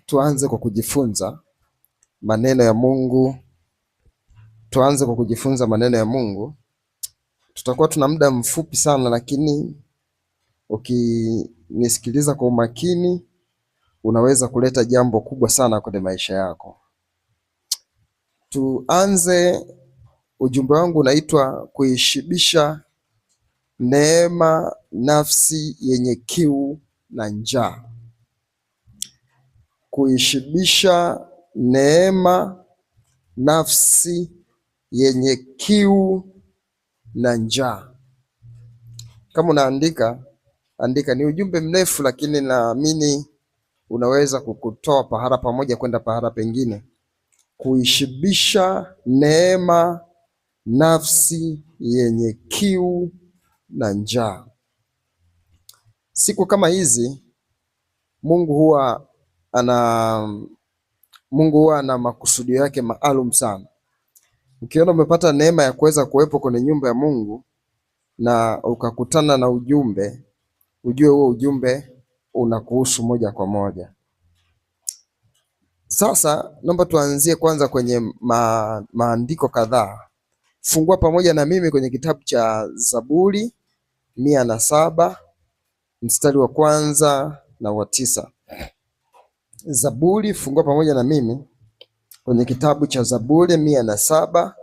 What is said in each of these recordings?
Tuanze kwa kujifunza maneno ya Mungu. Tuanze kwa kujifunza maneno ya Mungu. Tutakuwa tuna muda mfupi sana, lakini ukinisikiliza kwa umakini unaweza kuleta jambo kubwa sana kwenye maisha yako. Tuanze. Ujumbe wangu unaitwa kuishibisha neema nafsi yenye kiu na njaa. Kuishibisha neema nafsi yenye kiu na njaa. Kama unaandika, andika. Ni ujumbe mrefu, lakini naamini unaweza kukutoa pahala pamoja kwenda pahala pengine. Kuishibisha neema nafsi yenye kiu na njaa. Siku kama hizi Mungu huwa ana makusudio yake maalum sana. Ukiona umepata neema ya kuweza kuwepo kwenye nyumba ya Mungu na ukakutana na ujumbe, ujue huo ujumbe unakuhusu moja kwa moja. Sasa naomba tuanzie kwanza kwenye maandiko kadhaa. Fungua pamoja na mimi kwenye kitabu cha Zaburi 107 mstari wa 1 na wa 9. Zaburi, fungua pamoja na mimi kwenye kitabu cha Zaburi 107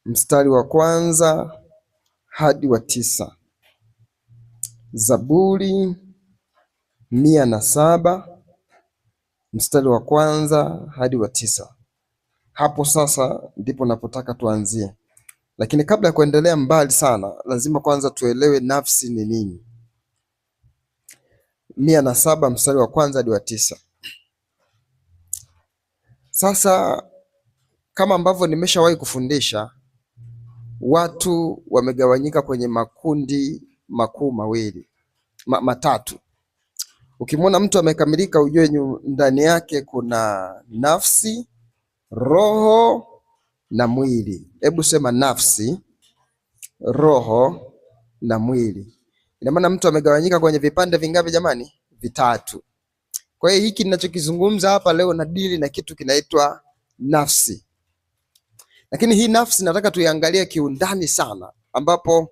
mstari wa 1 hadi wa 9. Zaburi 107 mstari wa 1 hadi wa 9. Hapo sasa ndipo napotaka tuanzie, lakini kabla ya kuendelea mbali sana, lazima kwanza tuelewe nafsi ni nini. 107 mstari wa 1 hadi wa 9. Sasa kama ambavyo nimeshawahi kufundisha, watu wamegawanyika kwenye makundi makuu matatu. Ukimwona mtu amekamilika, ujue ndani yake kuna nafsi, roho na mwili. Hebu sema nafsi, roho na mwili. Ina maana mtu amegawanyika kwenye vipande vingapi jamani? Vitatu. Kwa hiyo hiki ninachokizungumza hapa leo na dili na kitu kinaitwa nafsi. Lakini hii nafsi nataka tuiangalie kiundani sana, ambapo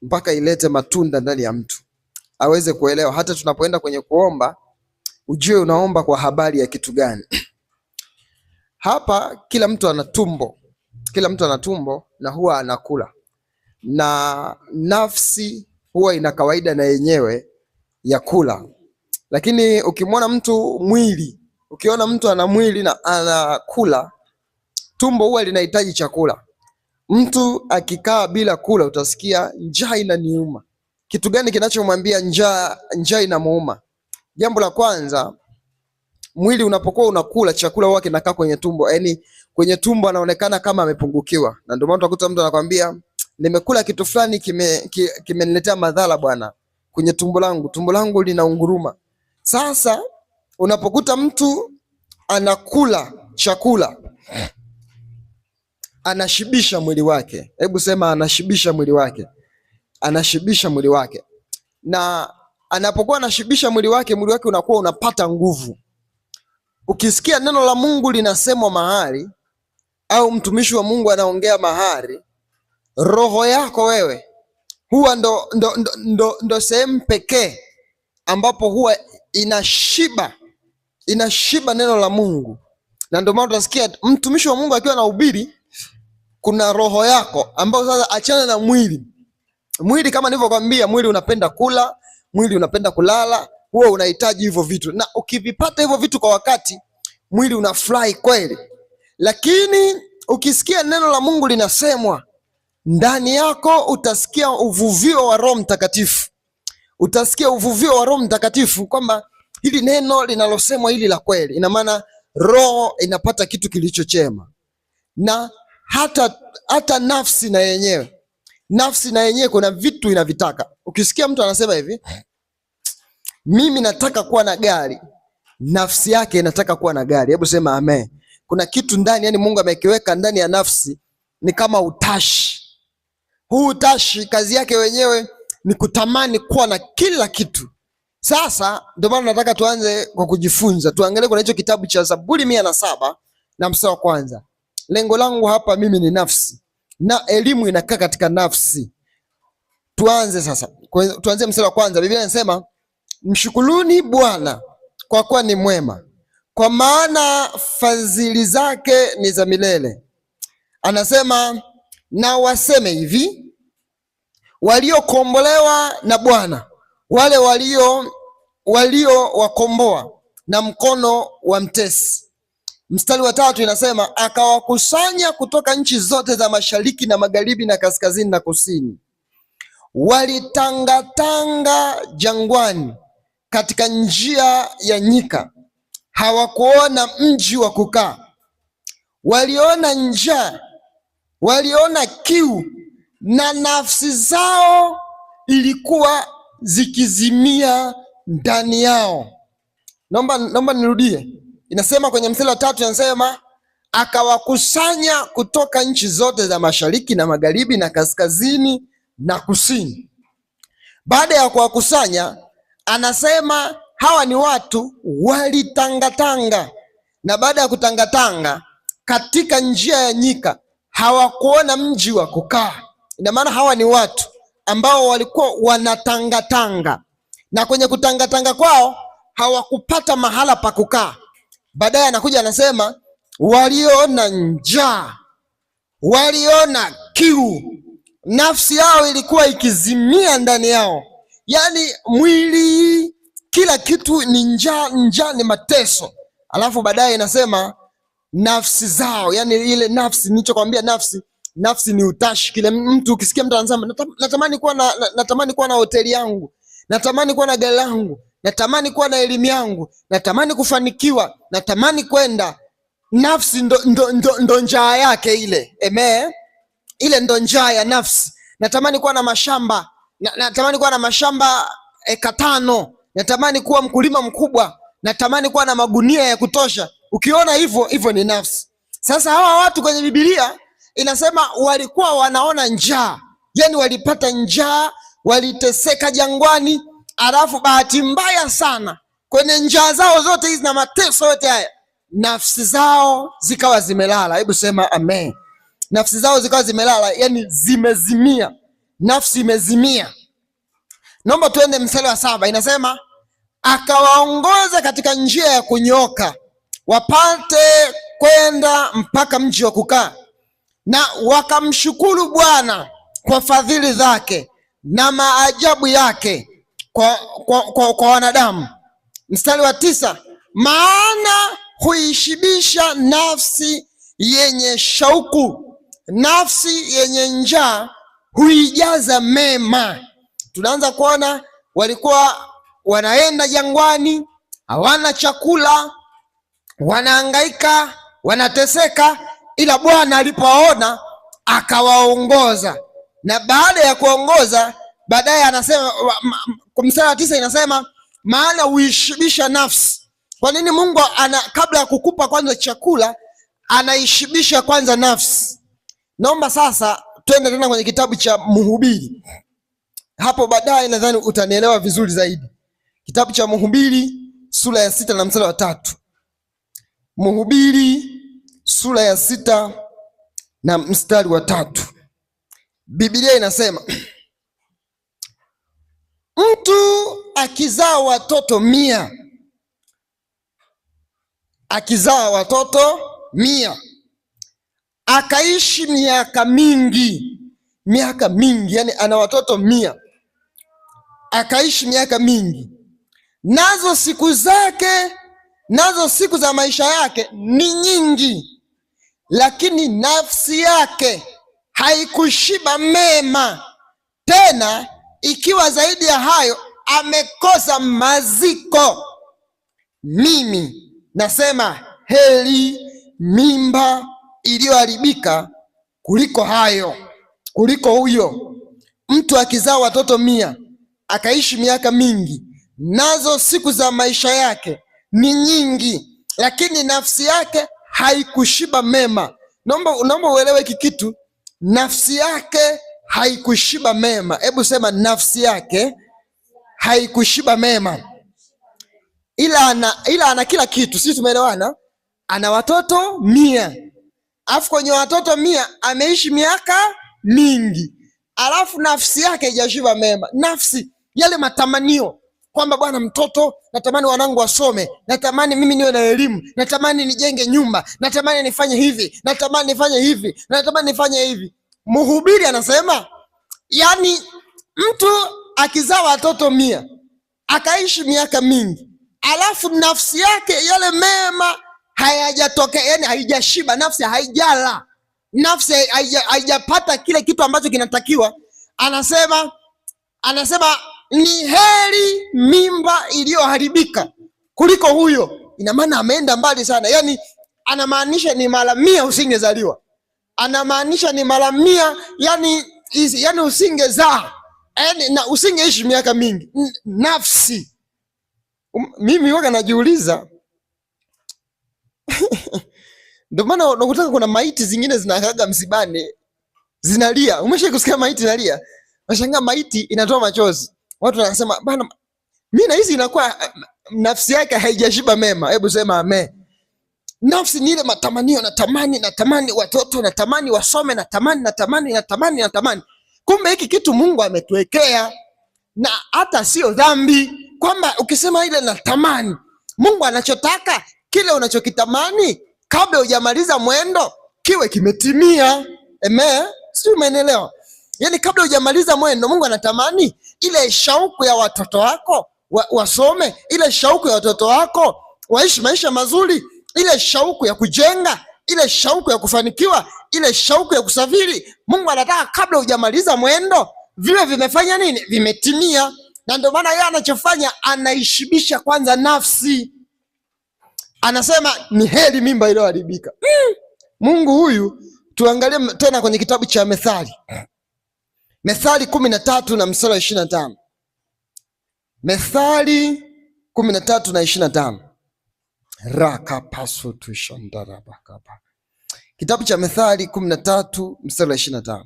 mpaka ilete matunda ndani ya mtu aweze kuelewa. Hata tunapoenda kwenye kuomba, ujue unaomba kwa habari ya kitu gani. Hapa kila mtu ana tumbo na huwa anakula, na nafsi huwa ina kawaida na yenyewe ya kula. Lakini ukimwona mtu ukiona mtu ana mwili na anakula, tumbo huwa linahitaji chakula. Mtu akikaa bila kula, utasikia njaa inaniuma. Kitu gani kinachomwambia njaa inamuuma? Jambo la kwanza, mwili unapokuwa unakula chakula huwa kinakaa kwenye tumbo, yaani kwenye tumbo anaonekana kama amepungukiwa. Na ndio maana utakuta mtu anakwambia nimekula kitu fulani kimeniletea madhara bwana kwenye tumbo langu linaunguruma. Sasa unapokuta mtu anakula chakula, anashibisha mwili wake. Hebu sema anashibisha mwili wake. Na anapokuwa anashibisha mwili wake unakuwa unapata nguvu. Ukisikia neno la Mungu linasemwa mahali au mtumishi wa Mungu anaongea mahali, roho yako wewe huwa ndo sehemu pekee ambapo huwa inashiba neno la Mungu. Na ndio maana utasikia mtumishi wa Mungu akiwa anahubiri, kuna roho yako ambayo sasa achana na mwili. Mwili kama nilivyokuambia, mwili unapenda kula, mwili unapenda kulala, huwa unahitaji hivyo vitu, na ukivipata hivyo vitu kwa wakati, mwili unafurahi kweli. Lakini ukisikia neno la Mungu linasemwa ndani yako, utasikia uvuvio wa Roho Mtakatifu, kwamba hili neno linalosemwa hili la kweli. Ina maana roho inapata kitu kilichochema. Na hata nafsi na yenyewe kuna vitu inavitaka. Ukisikia mtu anasema hivi, mimi nataka kuwa na gari, nafsi yake inataka kuwa na gari. Hebu sema amen. Kuna kitu ndani, yani Mungu amekiweka ndani ya nafsi, ni kama utashi. Huu utashi kazi yake wenyewe ni kutamani kuwa na kila kitu. Sasa ndio maana nataka tuanze kwa kujifunza. Tuangalie kuna hicho kitabu cha Zaburi 107 na mstari wa kwanza. Lengo langu hapa mimi ni nafsi, na elimu inakaa katika nafsi. Tuanze sasa, tuanze mstari wa kwanza. Biblia inasema, mshukuruni Bwana kwa kuwa ni mwema, kwa maana fadhili zake ni za milele. Anasema, na waseme hivi waliokombolewa na Bwana, wale waliowakomboa na mkono wa mtesi. Mstari wa tatu inasema, akawakusanya kutoka nchi zote za mashariki na magharibi na kaskazini na kusini. Walitangatanga jangwani, katika njia ya nyika, hawakuona mji wa kukaa. Waliona njaa, waliona kiu, na nafsi zao ilikuwa zikizimia ndani yao. Naomba nirudie. Inasema kwenye mstari wa tatu, inasema akawakusanya kutoka nchi zote za mashariki na magharibi na kaskazini na kusini. Baada ya kuwakusanya, anasema hawa ni watu walitangatanga, na baada ya kutangatanga katika njia ya nyika hawakuona mji wa kukaa. Ina maana hawa ni watu ambao walikuwa wanatangatanga, na kwenye kutangatanga kwao hawakupata mahala pa kukaa. Baadaye anakuja anasema waliona njaa, waliona kiu, nafsi yao ilikuwa ikizimia ndani yao. Yaani mwili, kila kitu ni njaa, njaa ni mateso. Alafu baadaye inasema nafsi zao, yani ile nafsi, nilichokwambia nafsi ni utashi. Kile mtu ukisikia mtu anasema natamani kuwa na hoteli yangu, natamani kuwa na gari langu, natamani kuwa na elimu yangu, natamani kufanikiwa, natamani kwenda. Nafsi ndo njaa yake ile. Ile ndo njaa ya nafsi. Natamani kuwa na mashamba, natamani kuwa na mashamba 5, natamani kuwa mkulima mkubwa, natamani kuwa na magunia ya kutosha. Ukiona hivyo ni nafsi. Sasa hawa watu kwenye Biblia inasema walikuwa wanaona njaa, yani walipata njaa, waliteseka jangwani. Alafu bahati mbaya sana, kwenye njaa zao zote hizi na mateso yote haya, nafsi zao zikawa zimelala. Hebu sema amen. Nafsi zao zikawa zimelala, yani zimezimia, nafsi imezimia. Naomba tuende mstari wa 7. Inasema akawaongoza katika njia ya kunyooka, wapate kwenda mpaka mji wa kukaa, na wakamshukuru Bwana kwa fadhili zake na maajabu yake kwa wanadamu. Mstari wa 9, maana huishibisha nafsi yenye shauku, nafsi yenye njaa huijaza mema. Tunaanza kuona walikuwa wanaenda jangwani, hawana chakula, wanahangaika, wanateseka, ila Bwana alipowaona akawaongoza. Na baada ya kuongoza, baadaye anasema kwa mstari wa 9 inasema maana huishibisha nafsi. Kwa nini Mungu kabla ya kukupa kwanza chakula anaishibisha kwanza nafsi? Naomba sasa twende tena kwenye kitabu cha Mhubiri. Hapo baadaye nadhani utanielewa vizuri zaidi. Kitabu cha Mhubiri sura ya 6 na mstari wa 3. Mhubiri sura ya 6 na mstari wa 3. Biblia inasema mtu akizaa watoto 100, akizaa watoto 100, akaishi miaka mingi, yani ana watoto 100, akaishi miaka mingi, nazo siku za maisha yake ni nyingi, lakini nafsi yake haikushiba mema, tena ikiwa zaidi ya hayo amekosa maziko. Mimi nasema heri mimba iliyoharibika kuliko huyo mtu akizaa watoto 100 akaishi miaka mingi, nazo siku za maisha yake ni nyingi, lakini nafsi yake haikushiba mema. Naomba uelewe hiki kitu, nafsi yake haikushiba mema. Hebu sema nafsi yake haikushiba mema. ila ana kila kitu, sisi tumeelewana. Ana watoto 100, alafu kwenye watoto 100 ameishi miaka mingi, alafu nafsi yake haijashiba mema. Nafsi yale matamanio kwamba bwana, mtoto natamani wanangu wasome, natamani mimi niwe na elimu, natamani nijenge nyumba, natamani nifanye hivi, natamani nifanye hivi, natamani nifanye hivi. Mhubiri anasema yani mtu akizaa watoto 100 akaishi miaka mingi, alafu nafsi yake yale mema hayajatokea, yani haijashiba, nafsi haijala, nafsi haijapata kile kitu ambacho kinatakiwa. Anasema ni heri mimba iliyoharibika kuliko huyo. Ina maana ameenda mbali sana, yani anamaanisha ni mara 100 usingezaliwa, anamaanisha ni mara 100 yani usingezaa, yani na usingeishi miaka mingi. Nafsi mimi waka najiuliza ndio maana unakutaka, kuna maiti zingine zinakaga msibani zinalia. Umesha kusikia maiti inalia? Nashangaa maiti inatoa machozi. Watu wanasema bana, mimi na hizi inakuwa nafsi yake haijashiba mema. Hebu sema amen. Nafsi ni ile matamanio, natamani watoto, natamani wasome, natamani. Kumbe hiki kitu Mungu ametuwekea, na hata sio dhambi kwamba ukisema ile natamani. Mungu anachotaka kile unachokitamani kabla hujamaliza mwendo kiwe kimetimia. Amen. Sio, umeelewa? Yaani kabla hujamaliza mwendo, Mungu anatamani ile shauku ya watoto wako wasome, ile shauku ya watoto wako waishi maisha mazuri, ile shauku ya kujenga, ile shauku ya kufanikiwa, ile shauku ya kusafiri. Mungu anataka kabla hujamaliza mwendo viwe vimefanya nini? Vimetimia. Na ndio maana yeye anachofanya, anaishibisha kwanza nafsi. Anasema ni heri mimba iliyoharibika. Mungu huyu, tuangalie tena kwenye kitabu cha Methali. Methali 13 na mstari wa 25. Methali 13 na 25. Rakapasu tushandarabakaba. Kitabu cha Methali 13 mstari wa 25.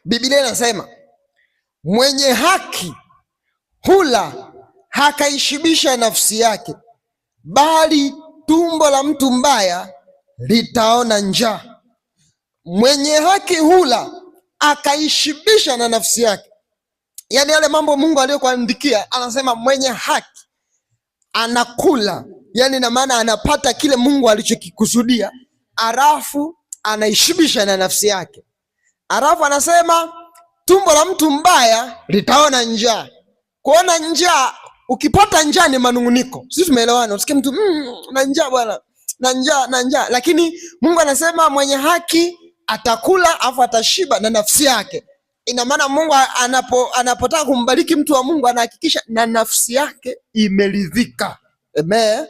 Biblia inasema mwenye haki hula hakaishibisha nafsi yake, bali tumbo la mtu mbaya litaona njaa. Mwenye haki hula akaishibisha na nafsi yake, yaani yale mambo Mungu aliyokuandikia. Anasema mwenye haki anakula, yaani na maana anapata kile Mungu alichokikusudia, alafu anaishibisha na nafsi yake. Alafu anasema tumbo la mtu mbaya litaona njaa. Kuona njaa, ukipata njaa ni manunguniko. Sisi tumeelewana. Usikie mtu na njaa bwana, na njaa. Lakini Mungu anasema mwenye haki atakula afu atashiba na nafsi yake. Ina maana Mungu anapotaka kumbariki mtu wa Mungu anahakikisha na nafsi yake imeridhika. Amen.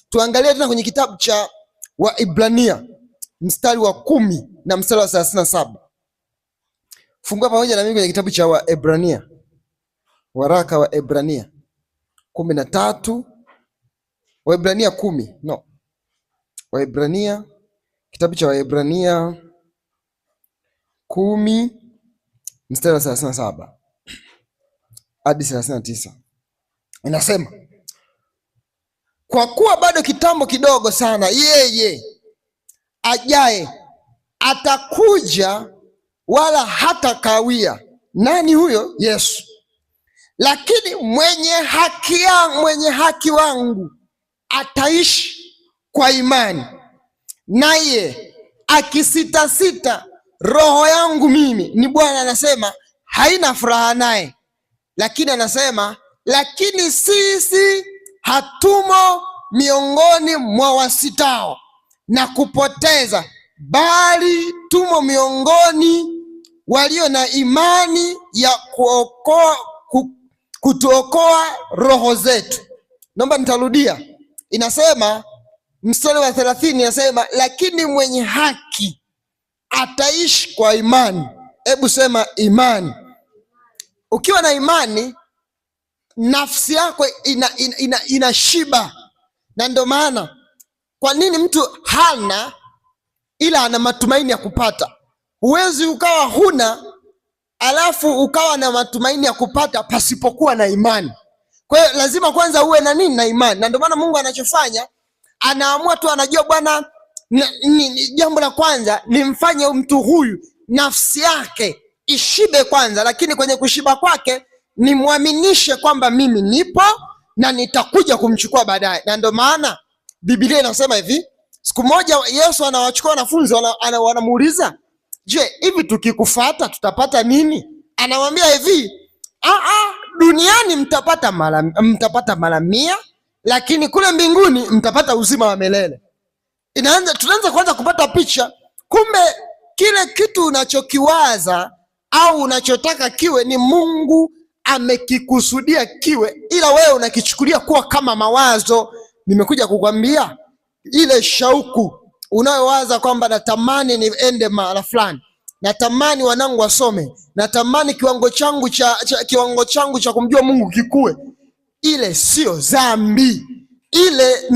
Tuangalie tena kwenye kitabu cha Waebrania mstari wa 10 na mstari wa 37. Fungua pamoja na mimi kwenye kitabu cha Waebrania. Waraka wa Ebrania 13, Waebrania 10. No. Waebrania, kitabu cha Waebrania 10 mstari wa 37 hadi 39. Inasema, kwa kuwa bado kitambo kidogo sana, yeye ajaye atakuja wala hata kawia. Nani huyo? Yesu. Lakini mwenye haki wangu ataishi kwa imani, naye akisitasita, roho yangu mimi, ni Bwana anasema, haina furaha naye. Lakini anasema, lakini sisi hatumo miongoni mwa wasitao na kupoteza, bali tumo miongoni walio na imani ya kutuokoa roho zetu. Naomba nitarudia. Inasema mstari wa 30, inasema lakini mwenye haki ataishi kwa imani. Hebu sema imani. Ukiwa na imani, nafsi yako inashiba. Na ndio maana kwa nini mtu hana ila ana matumaini ya kupata? Huwezi ukawa huna alafu ukawa na matumaini ya kupata pasipokuwa na imani. Kwa hiyo lazima kwanza uwe na nini? Na imani. Na ndio maana Mungu anachofanya, anaamua tu, anajua Bwana, jambo la kwanza nimfanye mtu huyu nafsi yake ishibe kwanza, lakini kwenye kushiba kwake nimwaminishe kwamba mimi nipo na nitakuja kumchukua baadaye. Na ndio maana Biblia inasema hivi, siku moja Yesu anawachukua wanafunzi, wanamuuliza, je, hivi tukikufuata tutapata nini? Anamwambia hivi, duniani mtapata mara 100, lakini kule mbinguni mtapata uzima wa milele. Tunaanza kwanza kupata picha, kumbe kile kitu unachokiwaza au unachotaka kiwe ni Mungu amekikusudia kiwe, ila wewe unakichukulia kuwa kama mawazo. Nimekuja kukwambia ile shauku unayowaza kwamba natamani niende mahala fulani, natamani wanangu wasome, natamani kiwango changu cha kumjua Mungu kikue, ile sio dhambi. Ile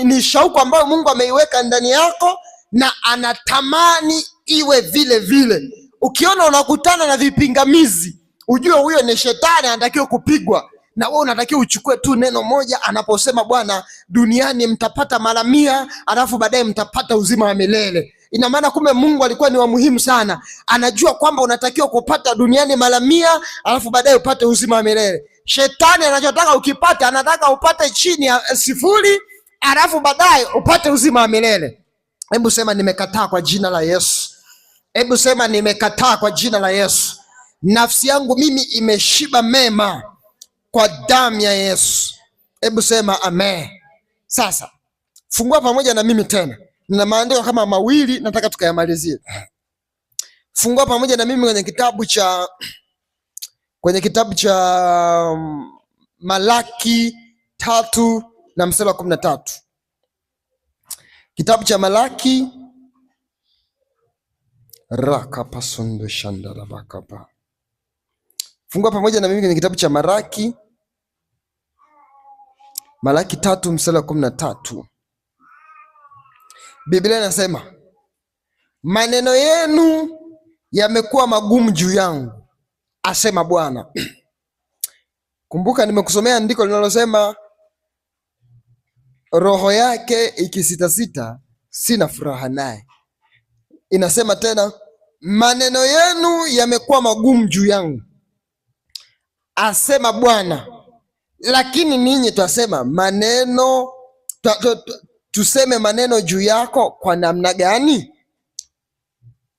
ni shauku ambayo Mungu ameiweka ndani yako na anatamani iwe vile vile. Ukiona unakutana na vipingamizi, ujue huyo ni shetani, anatakiwa kupigwa. Na wewe unatakiwa uchukue tu neno moja anaposema Bwana, duniani mtapata mara 100, alafu baadaye mtapata uzima wa milele. Ina maana kumbe Mungu alikuwa ni wa muhimu sana. Anajua kwamba unatakiwa kupata duniani mara 100, alafu baadaye upate uzima wa milele. Shetani anachotaka ukipata, anataka upate chini ya 0, alafu baadaye upate uzima wa milele. Hebu sema nimekataa kwa jina la Yesu. Hebu sema nimekataa kwa jina la Yesu. Nafsi yangu mimi imeshiba mema kwa damu ya Yesu. Hebu sema amen. Sasa fungua pamoja na mimi tena, nina maandiko kama mawili nataka tukayamalizie. Fungua pamoja na mimi kwenye kitabu cha Malaki 3 na mstari wa 13. Kitabu cha Malaki rakapasundo shandarabakapa. Fungua pamoja na mimi kwenye kitabu cha Malaki 3 mstari wa 13. Biblia inasema, maneno yenu yamekuwa magumu juu yangu, asema Bwana. Kumbuka nimekusomea andiko linalosema roho yake ikisitasita sina furaha naye. Inasema tena, maneno yenu yamekuwa magumu juu yangu, asema Bwana. Lakini ninyi twasema maneno, tuseme maneno juu yako kwa namna gani?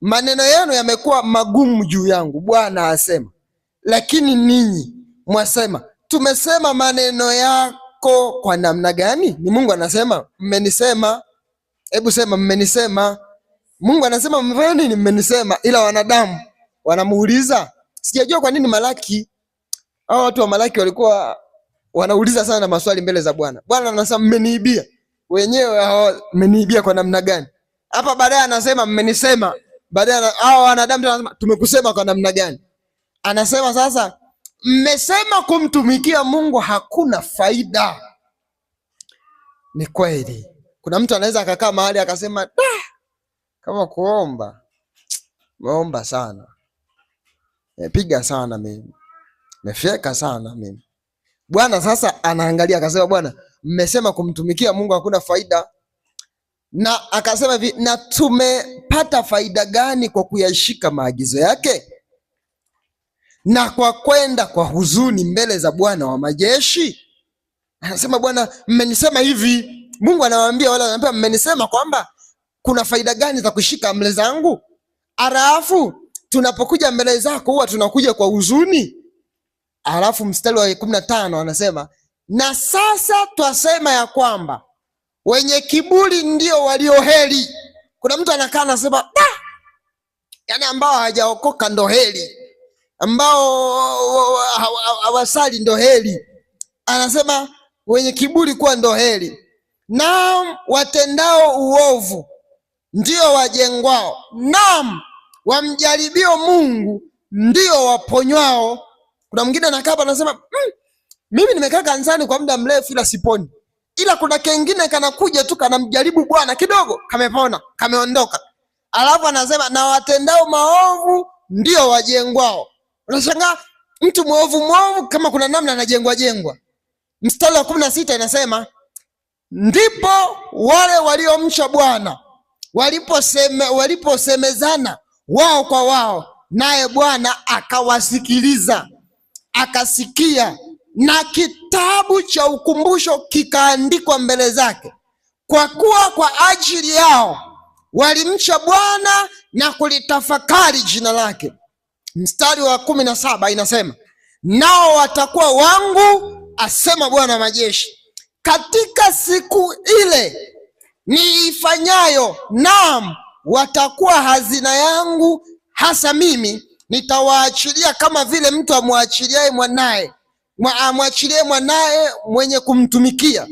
Maneno yenu yamekuwa magumu juu yangu, Bwana asema. Lakini ninyi mwasema, tumesema maneno yako kwa namna gani? Ni Mungu anasema mmenisema. Hebu sema mmenisema. Mungu anasema mmefanya nini? Mmenisema. Ila wanadamu wanamuuliza. Sijajua kwa nini Malaki, hao watu wa Malaki walikuwa wanauliza sana maswali mbele za Bwana. Bwana anasema mmeniibia. Wenyewe hao mmeniibia kwa namna gani? Hapa baadaye anasema mmenisema. Baadaye hao wanadamu wanasema tumekusema kwa namna gani? Anasema sasa mmesema kumtumikia Mungu hakuna faida. Ni kweli. Kuna mtu anaweza akakaa mahali akasema kama kuomba, meomba sana, mepiga sana mimi, mefyeka sana mimi. Bwana sasa anaangalia akasema, Bwana mmesema kumtumikia Mungu hakuna faida. Na akasema hivi, na tumepata faida gani kwa kuyashika maagizo yake na kwa kwenda kwa huzuni mbele za Bwana wa majeshi? Anasema Bwana mmenisema hivi. Mungu anawaambia wale, anambia mmenisema kwamba kuna faida gani za kushika amri zangu? Alafu tunapokuja mbele zako huwa tunakuja kwa huzuni. Alafu mstari wa 15 anasema, na sasa twasema ya kwamba wenye kiburi ndio walio heri. Kuna mtu anakaa anasema yani ambao hawajaokoka ndo heri, ambao hawasali ndo heri. Anasema wenye kiburi kuwa ndo heri, naam watendao uovu ndio wajengwao, naam wamjaribio Mungu ndio waponywao. Kuna mwingine anakaa hapa anasema mimi nimekaa kanisani kwa muda mrefu ila siponi. Ila kuna kengine kanakuja tu kanamjaribu Bwana kidogo, kamepona, kameondoka. Alafu anasema na watendao maovu ndio wajengwao. Unashangaa mtu mwovu kama kuna namna anajengwa. Mstari wa 16 inasema, ndipo wale waliomcha Bwana waliposemezana wao kwa wao, naye Bwana akawasikiliza, akasikia, na kitabu cha ukumbusho kikaandikwa mbele zake, kwa kuwa kwa ajili yao walimcha Bwana na kulitafakari jina lake. Mstari wa 17 inasema, nao watakuwa wangu, asema Bwana majeshi, katika siku ile niifanyayo, naam, watakuwa hazina yangu, hasa mimi nitawaachilia kama vile mtu amwachiliaye mwanaye mwenye kumtumikia.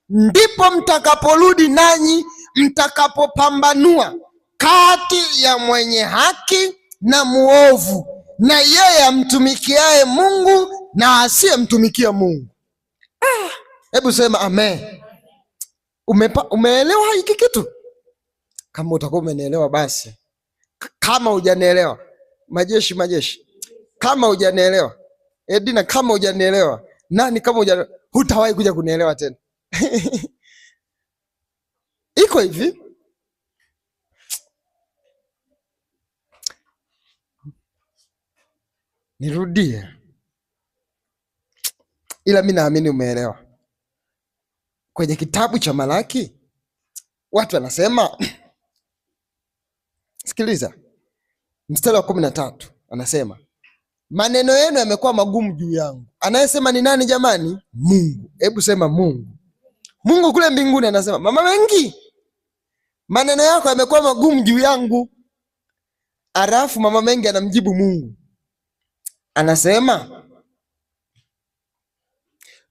Ndipo mtakaporudi nanyi mtakapopambanua kati ya mwenye haki na muovu, na yeye amtumikiaye Mungu na asiyemtumikia Mungu. Hebu sema amen. Umeelewa hiki kitu? Kama utakuwa umenielewa basi. Kama hujanielewa, majeshi, kama hujanielewa, Edina, kama hujanielewa, nani kama hujanielewa, hutawahi kuja kunielewa tena. Iko hivi, nirudie, ila mimi naamini umeelewa. Kwenye kitabu cha Malaki watu wanasema sikiliza, mstari wa 13 anasema, maneno yenu yamekuwa magumu juu yangu. Anayesema ni nani jamani? Mungu. Hebu sema Mungu. Mungu kule mbinguni anasema, mama Mengi, maneno yako yamekuwa magumu juu yangu. Alafu mama Mengi anamjibu Mungu, anasema,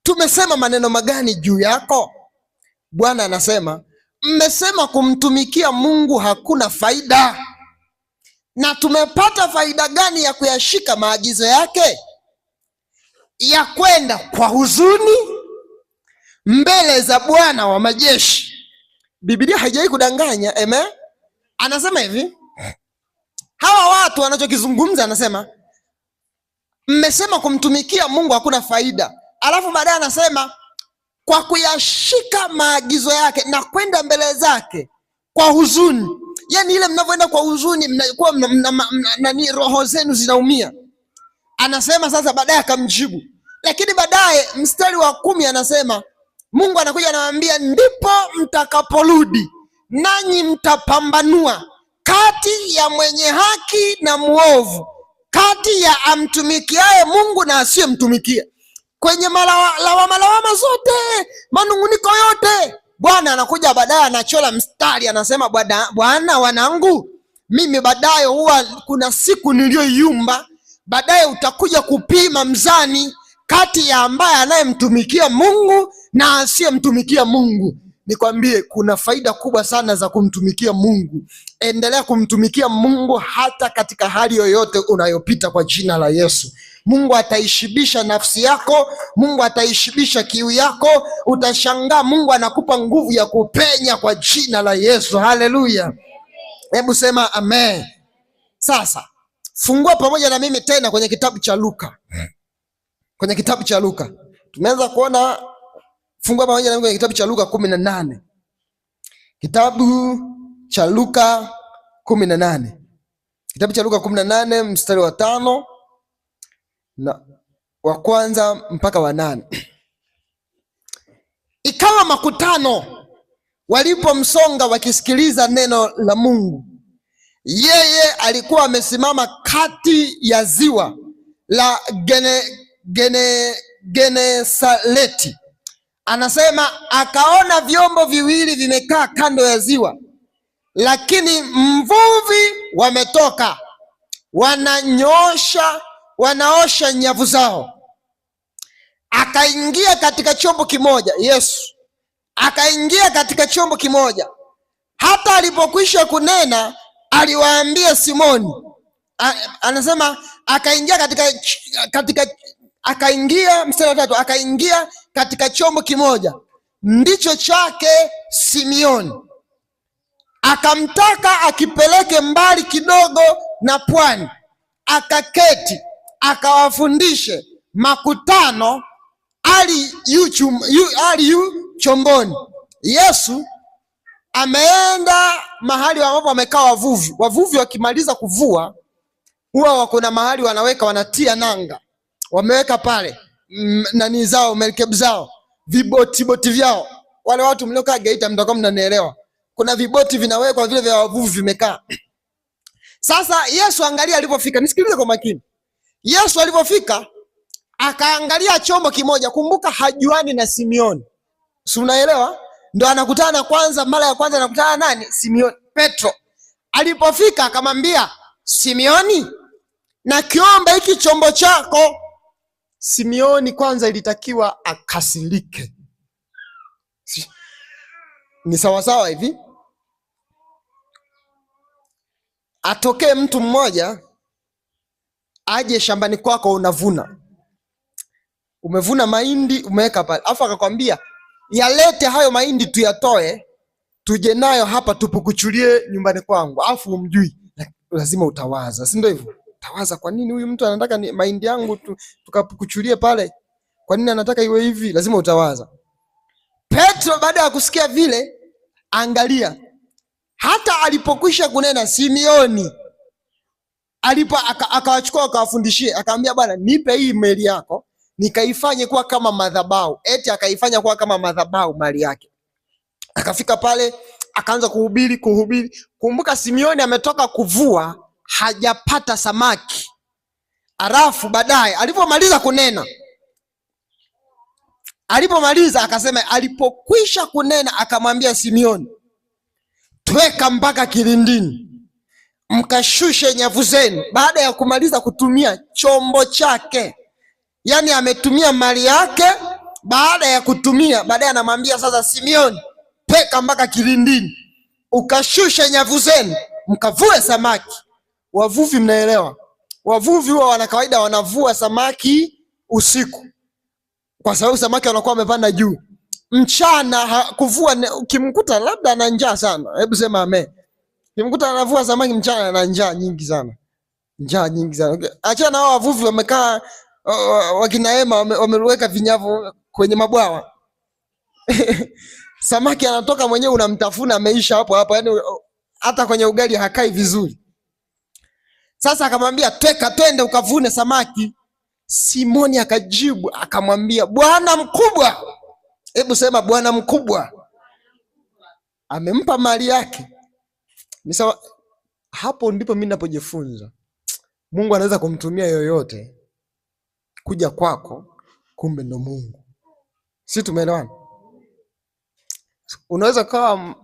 tumesema maneno magani juu yako? Bwana anasema, mmesema kumtumikia Mungu hakuna faida. Na tumepata faida gani ya kuyashika maagizo yake? Ya kwenda kwa huzuni mbele za Bwana wa majeshi. Biblia haijawahi kudanganya, amen. Anasema hivi, hawa watu wanachokizungumza, anasema mmesema kumtumikia Mungu hakuna faida. Alafu baadaye anasema kwa kuyashika maagizo yake na kwenda mbele zake kwa huzuni. Yaani ile mnavyoenda kwa huzuni, mnakuwa nani, roho zenu zinaumia. Anasema sasa, baadaye akamjibu. Lakini baadaye mstari wa 10 anasema, Mungu anakuja anamwambia, ndipo mtakaporudi nanyi mtapambanua kati ya mwenye haki na muovu, kati ya amtumikiaye Mungu na asiyemtumikia. Kwenye lawama zote, manunguniko yote, Bwana anakuja baadaye anachola mstari, anasema, Bwana wanangu, mimi baadaye huwa kuna siku niliyoiumba, baadaye utakuja kupima mzani kati ya ambaye anayemtumikia Mungu na asiyemtumikia Mungu. Nikwambie, kuna faida kubwa sana za kumtumikia Mungu. Endelea kumtumikia Mungu hata katika hali yoyote unayopita, kwa jina la Yesu. Mungu ataishibisha nafsi yako, Mungu ataishibisha kiu yako. Utashangaa Mungu anakupa nguvu ya kupenya kwa jina la Yesu. Haleluya. Hebu sema amen. Sasa fungua pamoja na mimi tena kwenye kitabu cha Luka. Kwenye kitabu cha Luka tumeanza kuona, fungua pamoja na mimi kwenye kitabu cha Luka 18. Kitabu cha Luka 18. Kitabu cha Luka 18 mstari wa 5 na wa kwanza mpaka wa 8. Ikawa makutano walipomsonga wakisikiliza neno la Mungu, yeye alikuwa amesimama kati ya ziwa la Genesareti. Anasema akaona vyombo viwili vimekaa kando ya ziwa, lakini mvuvi wametoka, wanaosha nyavu zao. Akaingia katika chombo kimoja, Yesu akaingia katika chombo kimoja. Hata alipokwisha kunena, aliwaambia Simoni. Anasema akaingia mstari wa 3, akaingia katika chombo kimoja ndicho chake Simioni, akamtaka akipeleke mbali kidogo na pwani, akaketi akawafundishe makutano ali yu chomboni. Yesu ameenda mahali ambapo wamekaa wavuvi. Wavuvi wakimaliza kuvua huwa wako na mahali wanaweka, wanatia nanga, wameweka pale nani zao, merikebu zao, viboti vyao. Wale watu mliokaa Geita mtakuwa mnanielewa, kuna viboti vinawekwa vile vya wavuvi vimekaa. Sasa Yesu angalia alipofika, nisikilize kwa makini. Yesu alipofika akaangalia chombo kimoja. Kumbuka hajuani na Simioni, si unaelewa? Ndo anakutana kwanza, mara ya kwanza anakutana nani? Simioni, Petro. Alipofika akamwambia, Simioni, na kiomba hiki chombo chako. Simioni kwanza ilitakiwa akasirike. Ni sawasawa hivi, atokee mtu mmoja aje shambani kwako, umevuna mahindi umeweka pale, afu akakwambia yalete hayo mahindi tuyatoe tuje nayo hapa tupukuchulie nyumbani kwangu, afu umjui, lazima utawaza, si ndio hivyo? Utawaza, kwa nini huyu mtu anataka ni mahindi yangu tukapukuchulie pale? Kwa nini anataka iwe hivi? Lazima utawaza. Petro baada ya kusikia vile, angalia, hata alipokwisha kunena Simioni akawachukua akawafundishie, akamwambia, bwana, nipe hii meli yako nikaifanye kuwa kama madhabahu. Eti akaifanya kuwa kama madhabahu mali yake. Akafika pale akaanza kuhubiri. Kumbuka Simioni ametoka kuvua, hajapata samaki. Alafu baadaye alipomaliza kunena, akasema, alipokwisha kunena akamwambia Simioni, tweka mpaka kilindini mkashushe nyavu zenu. Baada ya kumaliza kutumia chombo chake, yani ametumia mali yake. Baada ya kutumia, baadaye anamwambia sasa, Simioni, peka mpaka kilindini ukashushe nyavu zenu mkavue samaki. Wavuvi, mnaelewa, wavuvi huwa wana kawaida wanavua samaki usiku, kwa sababu samaki wanakuwa wamepanda juu. Mchana kuvua, ukimkuta labda ana njaa sana, hebu sema amen. Ukimkuta anavua samaki mchana ana njaa nyingi sana. Achana hao wavuvi wamekaa wakina Ema wameweka vinyavu kwenye mabwawa. Samaki anatoka mwenyewe, unamtafuna ameisha hapo, yani hata kwenye ugali hakai vizuri. Sasa akamwambia, twende ukavune samaki. Simoni akajibu akamwambia, Bwana mkubwa. Hebu sema Bwana mkubwa. Amempa mali yake. Ni sawa. Hapo ndipo mimi ninapojifunza Mungu anaweza kumtumia yoyote kuja kwako, kumbe ndo Mungu. Si tumeelewana? Unaweza kawa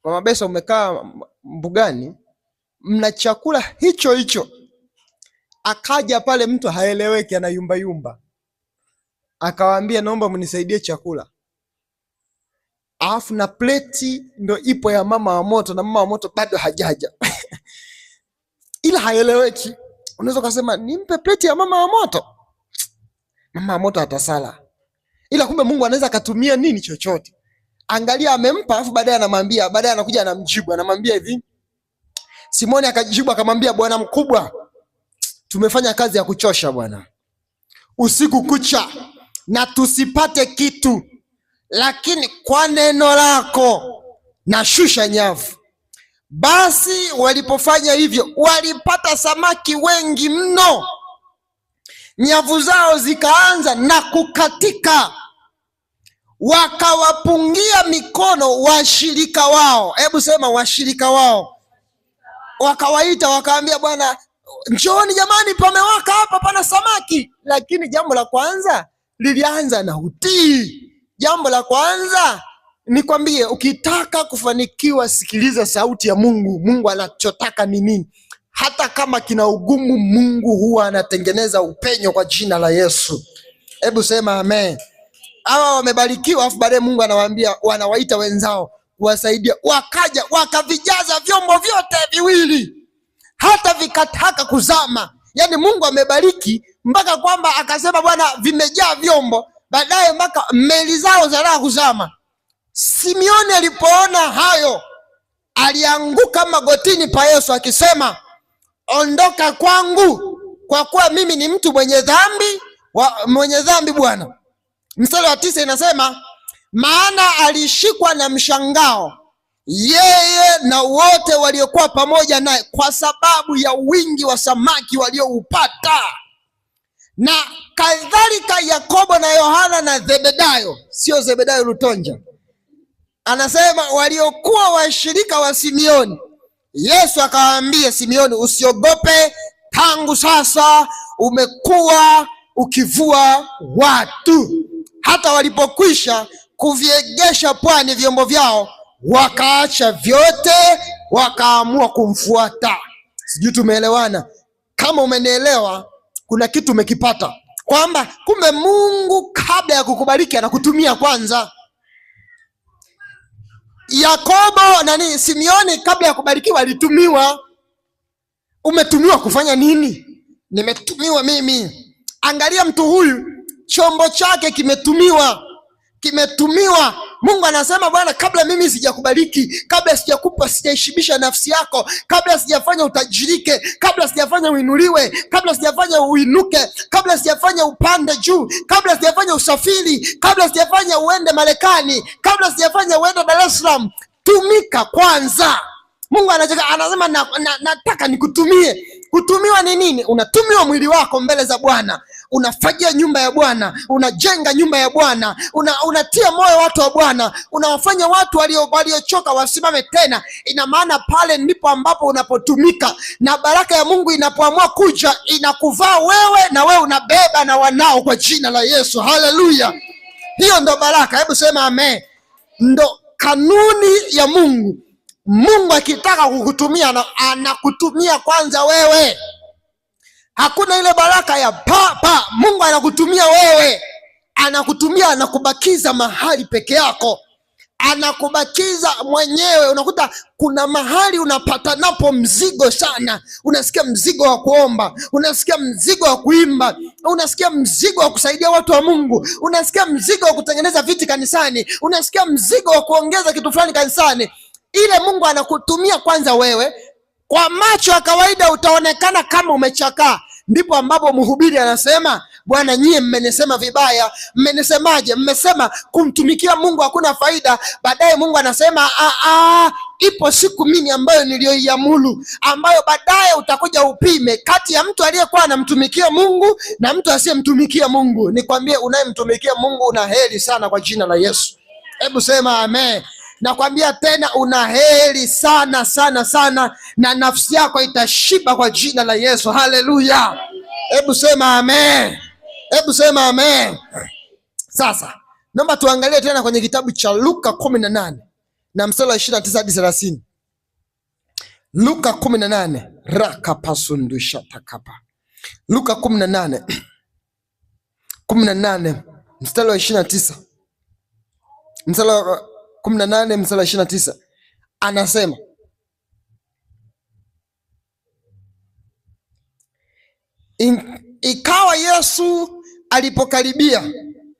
Mama Besa, umekaa mbugani, mna chakula hicho, akaja pale mtu haeleweki, ana yumba, akawaambia, naomba mnisaidie chakula, alafu na pleti ndo ipo ya mama wa moto, na mama wa moto bado hajaja. Ila haeleweki. Unaweza kusema nimpe pleti ya mama wa moto, mama wa moto atasala. Ila kumbe Mungu anaweza akatumia nini, chochote. Angalia, amempa, alafu baadaye anamwambia, baadaye anakuja anamjibu, anamwambia hivi. Simoni akajibu akamwambia, Bwana mkubwa, tumefanya kazi ya kuchosha bwana, usiku kucha na tusipate kitu, lakini kwa neno lako nashusha nyavu. Basi walipofanya hivyo, walipata samaki wengi mno, nyavu zao zikaanza na kukatika. Wakawapungia mikono washirika wao. Hebu sema washirika wao. Wakawaita wakaambia, bwana, njooni jamani, pamewaka hapa, pana samaki. Lakini jambo la kwanza lilianza na utii. Jambo la kwanza, nikwambie, ukitaka kufanikiwa, sikiliza sauti ya Mungu. Mungu anachotaka ni nini? Hata kama kina ugumu, Mungu huwa anatengeneza upenyo kwa jina la Yesu. Hebu sema amen. Hawa wamebarikiwa, afu baadaye Mungu anawaambia, wanawaita wenzao kuwasaidia. Wakaja wakavijaza vyombo vyote viwili, hata vikataka kuzama. Yani Mungu amebariki mpaka kwamba akasema, bwana, vimejaa vyombo, baadaye mpaka meli zao zinataka kuzama. Simioni alipoona hayo, alianguka magotini pa Yesu akisema, ondoka kwangu kwa kuwa mimi ni mtu mwenye dhambi Bwana. Mstari wa 9 inasema, maana alishikwa na mshangao yeye na wote waliokuwa pamoja naye kwa sababu ya wingi wa samaki walioupata. Na kadhalika Yakobo na Yohana na Zebedayo, sio Zebedayo Lutonja, anasema waliokuwa washirika wa Simeoni. Yesu akawaambia Simeoni, usiogope, tangu sasa umekuwa ukivua watu. Hata walipokwisha kuviegesha pwani vyombo vyao, wakaacha vyote, wakaamua kumfuata. Sijui tumeelewana? Kama umenielewa, kuna kitu umekipata, kwamba kumbe Mungu kabla ya kukubariki anakutumia kwanza. Yakobo Simeoni kabla ya kubarikiwa alitumiwa. Umetumiwa kufanya nini? Nimetumiwa mimi. Angalia mtu huyu, chombo chake kimetumiwa. Mungu anasema, Bwana, kabla mimi sijakubariki, kabla sijakupa, sijaishibisha nafsi yako, kabla sijafanya utajirike, kabla sijafanya uinuliwe, kabla sijafanya uinuke, kabla sijafanya upande juu, kabla sijafanya usafiri, kabla sijafanya uende Marekani, kabla sijafanya uende Dar es Salaam, tumika kwanza. Mungu anasema nataka nikutumie. Kutumiwa ni nini? Unatumiwa mwili wako mbele za Bwana, unafagia nyumba ya Bwana, unajenga nyumba ya Bwana, unatia moyo watu wa Bwana, unawafanya watu waliochoka wasimame tena. Ina maana pale ndipo ambapo unapotumika, na baraka ya Mungu inapoamua kuja inakuvaa wewe, na wewe unabeba na wanao kwa jina la Yesu. Haleluya! Hiyo ndo baraka. Hebu sema amen. Ndo kanuni ya Mungu. Mungu akitaka kukutumia anakutumia kwanza wewe. Hakuna ile baraka ya pa. Mungu anakutumia wewe, anakubakiza mahali peke yako, anakubakiza mwenyewe. Unakuta kuna mahali unapata napo mzigo sana, unasikia mzigo wa kuomba, unasikia mzigo wa kuimba, unasikia mzigo wa kusaidia watu wa Mungu, unasikia mzigo wa kutengeneza viti kanisani, unasikia mzigo wa kuongeza kitu fulani kanisani. Ile Mungu anakutumia kwanza wewe. Kwa macho ya kawaida utaonekana kama umechakaa. Ndipo ambapo mhubiri anasema, Bwana, nyie mmenisema vibaya. Mmenisemaje? Mmesema kumtumikia Mungu hakuna faida. Baadaye Mungu anasema ipo siku mimi ambayo niliyoiamuru, ambayo baadaye utakuja upime kati ya mtu aliyekuwa anamtumikia Mungu na mtu asiyemtumikia Mungu. Nikwambie, unayemtumikia Mungu una heri sana kwa jina la Yesu. Hebu sema amen. Nakwambia tena, una heri sana sana sana, na nafsi yako itashiba kwa jina la Yesu. Haleluya! Hebu sema amen. Hebu sema amen. Sasa naomba tuangalie tena kwenye kitabu cha Luka 18 na mstari wa 29 hadi 30. Luka 18 rakapasundusha takapa. Luka 18 mstari wa 29. Mstari wa 18 mstari wa 29 anasema, ikawa Yesu alipokaribia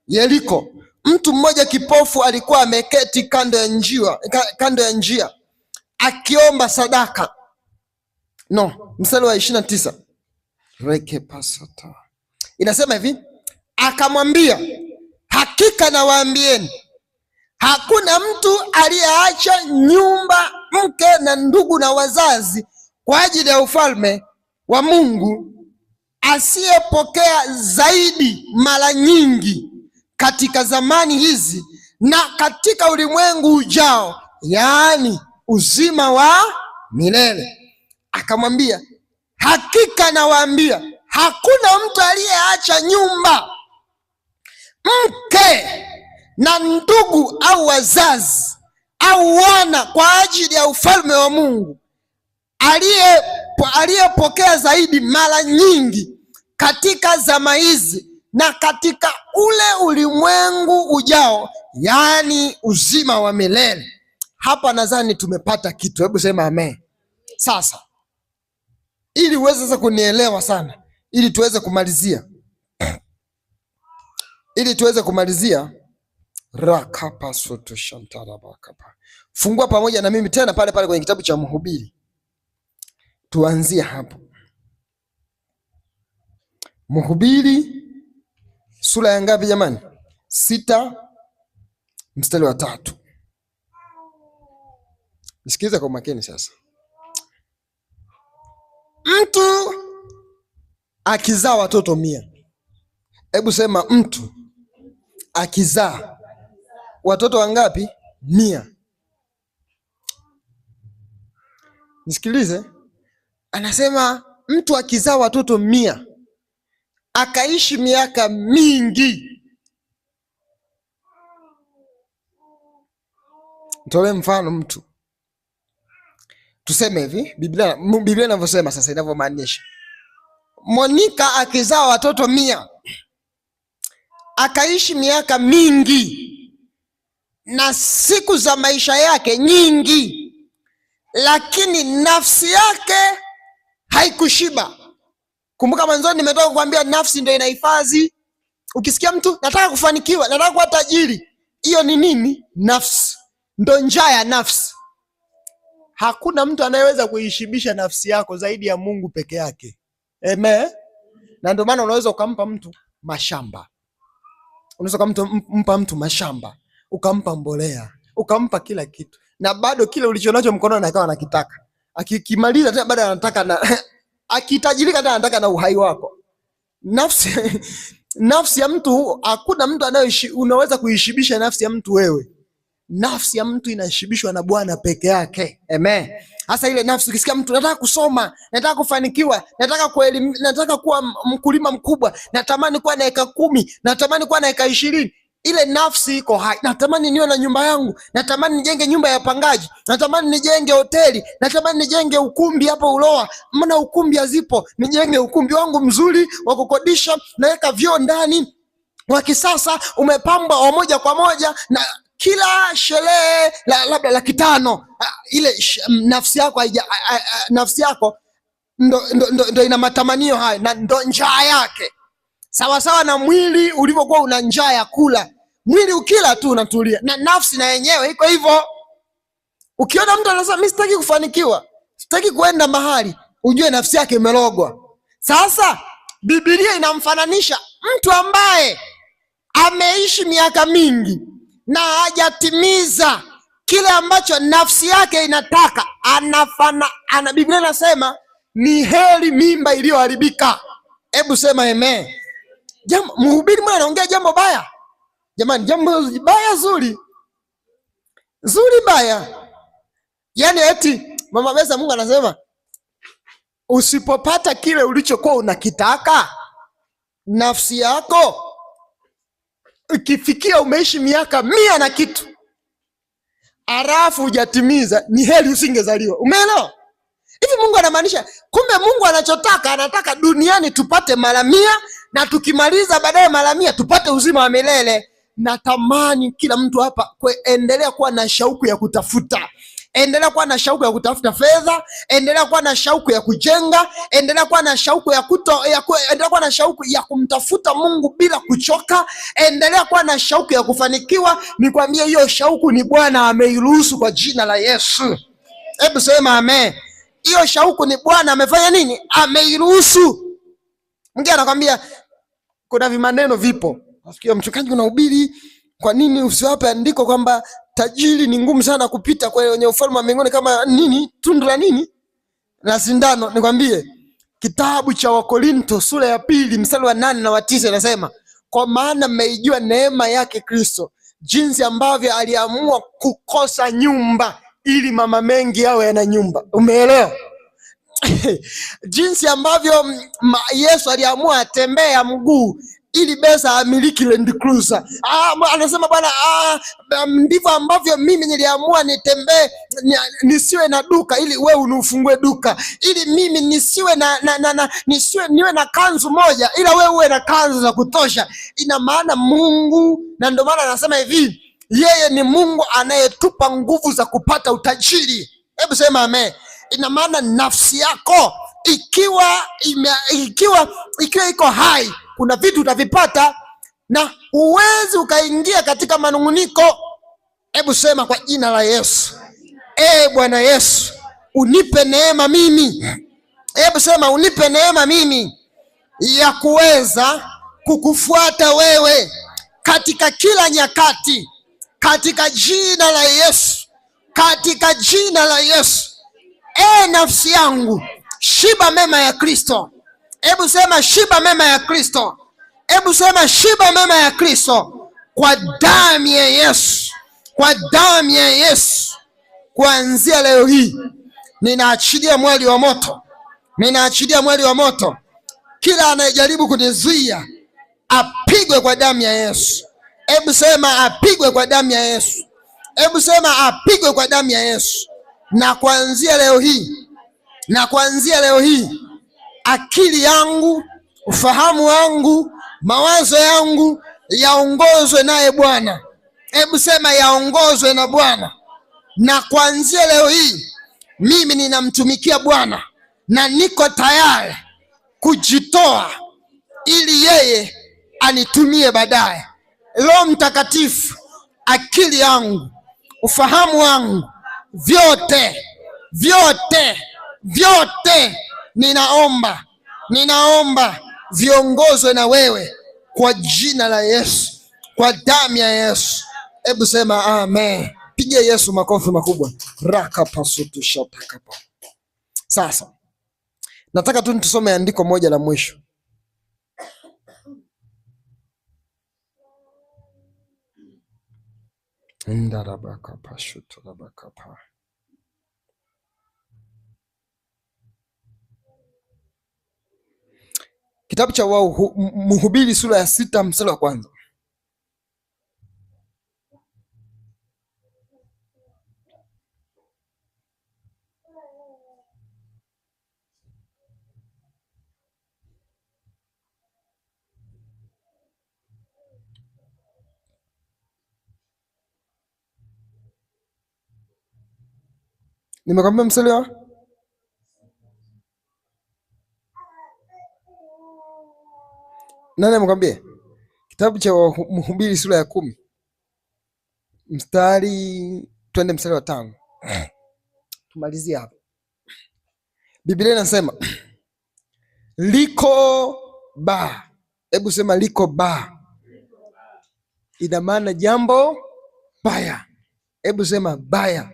Yeriko, mtu mmoja kipofu alikuwa ameketi kando ya njia akiomba sadaka. Mstari wa 29 inasema hivi, akamwambia, hakika nawaambieni, hakuna mtu aliyeacha nyumba, mke na ndugu na wazazi kwa ajili ya ufalme wa Mungu asiyepokea zaidi mara nyingi katika zamani hizi na katika ulimwengu ujao, yaani uzima wa milele. Akamwambia, hakika nawaambia, hakuna mtu aliyeacha nyumba, mke na ndugu au wazazi au wana kwa ajili ya ufalme wa Mungu aliyepokea zaidi mara nyingi katika zama hizi na katika ule ulimwengu ujao, yaani uzima wa milele. Hapa nadhani tumepata kitu. Hebu sema amen. Sasa ili uweze sasa kunielewa sana, ili tuweze kumalizia rakapa soto shantara bakapa. Fungua pamoja na mimi tena pale kwenye kitabu cha Mhubiri. Tuanzie hapo. Mhubiri sura ya ngapi jamani? 6 mstari wa 3. Nisikilize kwa makini sasa. Mtu akizaa watoto 100. Hebu sema mtu akizaa watoto wangapi? 100. Nisikilize. Anasema mtu akizaa watoto 100 akaishi miaka mingi. Nitolee mfano mtu. Tuseme hivi, Biblia inavyosema sasa, inavyomaanisha. Monica akizaa watoto 100 akaishi miaka mingi na siku za maisha yake nyingi, lakini nafsi yake haikushiba. Kumbuka mwanzoni nimetoka kukwambia nafsi ndio inahifadhi. Ukisikia mtu nataka kufanikiwa, nataka kuwa tajiri, hiyo ni nini? Nafsi. Ndio njaa ya nafsi. Hakuna mtu anayeweza kuishibisha nafsi yako zaidi ya Mungu peke yake. Amen. Na ndio maana unaweza ukampa mtu mashamba. Unaweza kumpa mtu mashamba, ukampa mbolea, ukampa kila kitu, na bado kile ulichonacho mkononi akawa anakitaka. Akikimaliza tena bado anataka, na akitajirika tena anataka na uhai wako. Nafsi ya mtu, hakuna mtu unaweza kuishibisha nafsi ya mtu wewe. Nafsi ya mtu inashibishwa na Bwana peke yake. Amen. Hasa ile nafsi, ukisikia mtu nataka kusoma, nataka kufanikiwa, nataka kuwa mkulima mkubwa, natamani kuwa na eka 10, natamani kuwa na eka 20, ile nafsi iko hai. Natamani niwe na nyumba yangu, natamani nijenge nyumba ya pangaji, natamani nijenge hoteli, natamani nijenge ukumbi hapo Uloa, maana ukumbi hazipo, nijenge ukumbi wangu mzuri wa kukodisha, naweka vyoo ndani wa kisasa, umepambwa wa moja kwa moja, na kila sherehe labda 500, ile nafsi yako ndo ina matamanio haya, na ndo njaa yake. Sawa sawa na mwili ulivyokuwa una njaa ya kula. Mwili ukila tu unatulia, na nafsi na yenyewe iko hivyo. Ukiona mtu anasema mimi sitaki kufanikiwa, sitaki kuenda mahali, ujue nafsi yake imelogwa. Sasa Biblia inamfananisha mtu ambaye ameishi miaka mingi na hajatimiza kile ambacho nafsi yake inataka. Biblia inasema ni heri mimba iliyoharibika. Hebu sema amen. Mhubiri mwana anaongea jambo baya. Jamani, jambo baya zuri baya. Yaani eti Mama Besa, Mungu anasema usipopata kile ulichokuwa unakitaka, nafsi yako ikifikia umeishi miaka 100 na kitu, alafu hujatimiza, ni heri usingezaliwa. Umeelewa? Hivi Mungu anamaanisha, kumbe Mungu anachotaka, anataka duniani tupate mara 100, na tukimaliza baadaye mara 100 tupate uzima wa milele. Natamani kila mtu hapa endelea kuwa na shauku ya kutafuta. Endelea kuwa na shauku ya kutafuta fedha, endelea kuwa na shauku ya kujenga, endelea kuwa na shauku endelea kuwa na shauku ya kumtafuta Mungu bila kuchoka, endelea kuwa na shauku ya kufanikiwa. Nikwambie hiyo shauku ni Bwana ameiruhusu kwa jina la Yesu. Hebu sema amen. Hiyo shauku ni Bwana amefanya nini? Ameiruhusu. Mwingine anakuambia kuna vimaneno vipo. Nasikia mchungaji unahubiri, kwa nini usiwape andiko kwamba tajiri ni ngumu sana kupita kwenye ufalme wa mbinguni kama nini? Tundu la nini? Na sindano. Nikwambie kitabu cha Wakorinto sura ya 2 mstari wa 8 na wa 9 inasema, kwa maana mmeijua neema yake Kristo, jinsi ambavyo aliamua kukosa nyumba ili mama mengi yawe yana nyumba. Umeelewa? Jinsi ambavyo Yesu aliamua atembea mguu ili Besa amiliki Land Cruiser. Anasema Bwana, ndivyo ambavyo mimi niliamua nitembee, nisiwe na duka ili wewe unifungue duka, ili mimi niwe na kanzu moja ila wewe uwe na kanzu za kutosha. Ina maana Mungu, na ndio maana anasema hivi, yeye ni Mungu anayetupa nguvu za kupata utajiri. Hebu sema amen. Ina maana nafsi yako ikiwa iko hai, kuna vitu utavipata na uwezi ukaingia katika manunguniko. Hebu sema kwa jina la Yesu, Bwana Yesu, unipe neema mimi. Hebu sema unipe neema mimi ya kuweza kukufuata wewe katika kila nyakati, katika jina la Yesu, katika jina la Yesu. Nafsi yangu, shiba mema ya Kristo. Hebu sema shiba mema ya Kristo. Hebu sema shiba mema ya Kristo, kwa damu ya Yesu, kwa damu ya Yesu. Kuanzia leo hii ninaachilia mwali wa moto, ninaachilia mwali wa moto. Kila anayejaribu kunizuia apigwe kwa damu ya Yesu. Hebu sema apigwe kwa damu ya Yesu. Hebu sema apigwe kwa damu ya Yesu. Na kuanzia leo hii, na kuanzia leo hii, akili yangu, ufahamu wangu, mawazo yangu yaongozwe naye Bwana. Hebu sema yaongozwe na Bwana. Na kuanzia leo hii mimi ninamtumikia Bwana na niko tayari kujitoa ili yeye anitumie baadaye. Roho Mtakatifu, akili yangu, ufahamu wangu, vyote ninaomba viongozwe na wewe kwa jina la Yesu, kwa damu ya Yesu. Hebu sema amen. Piga Yesu makofi makubwa. Rakapasutushatakapa. Sasa nataka tu tusome andiko moja la mwisho. Kitabu cha Mhubiri sura ya 6 mstari wa 1. Nimekwambia mstari wa nani? Nimekwambia kitabu cha Mhubiri sura ya 10 twende mstari wa 5. Tumalizie hapo. Biblia inasema liko ba. Hebu sema liko ba. Ina maana jambo baya. Hebu sema baya.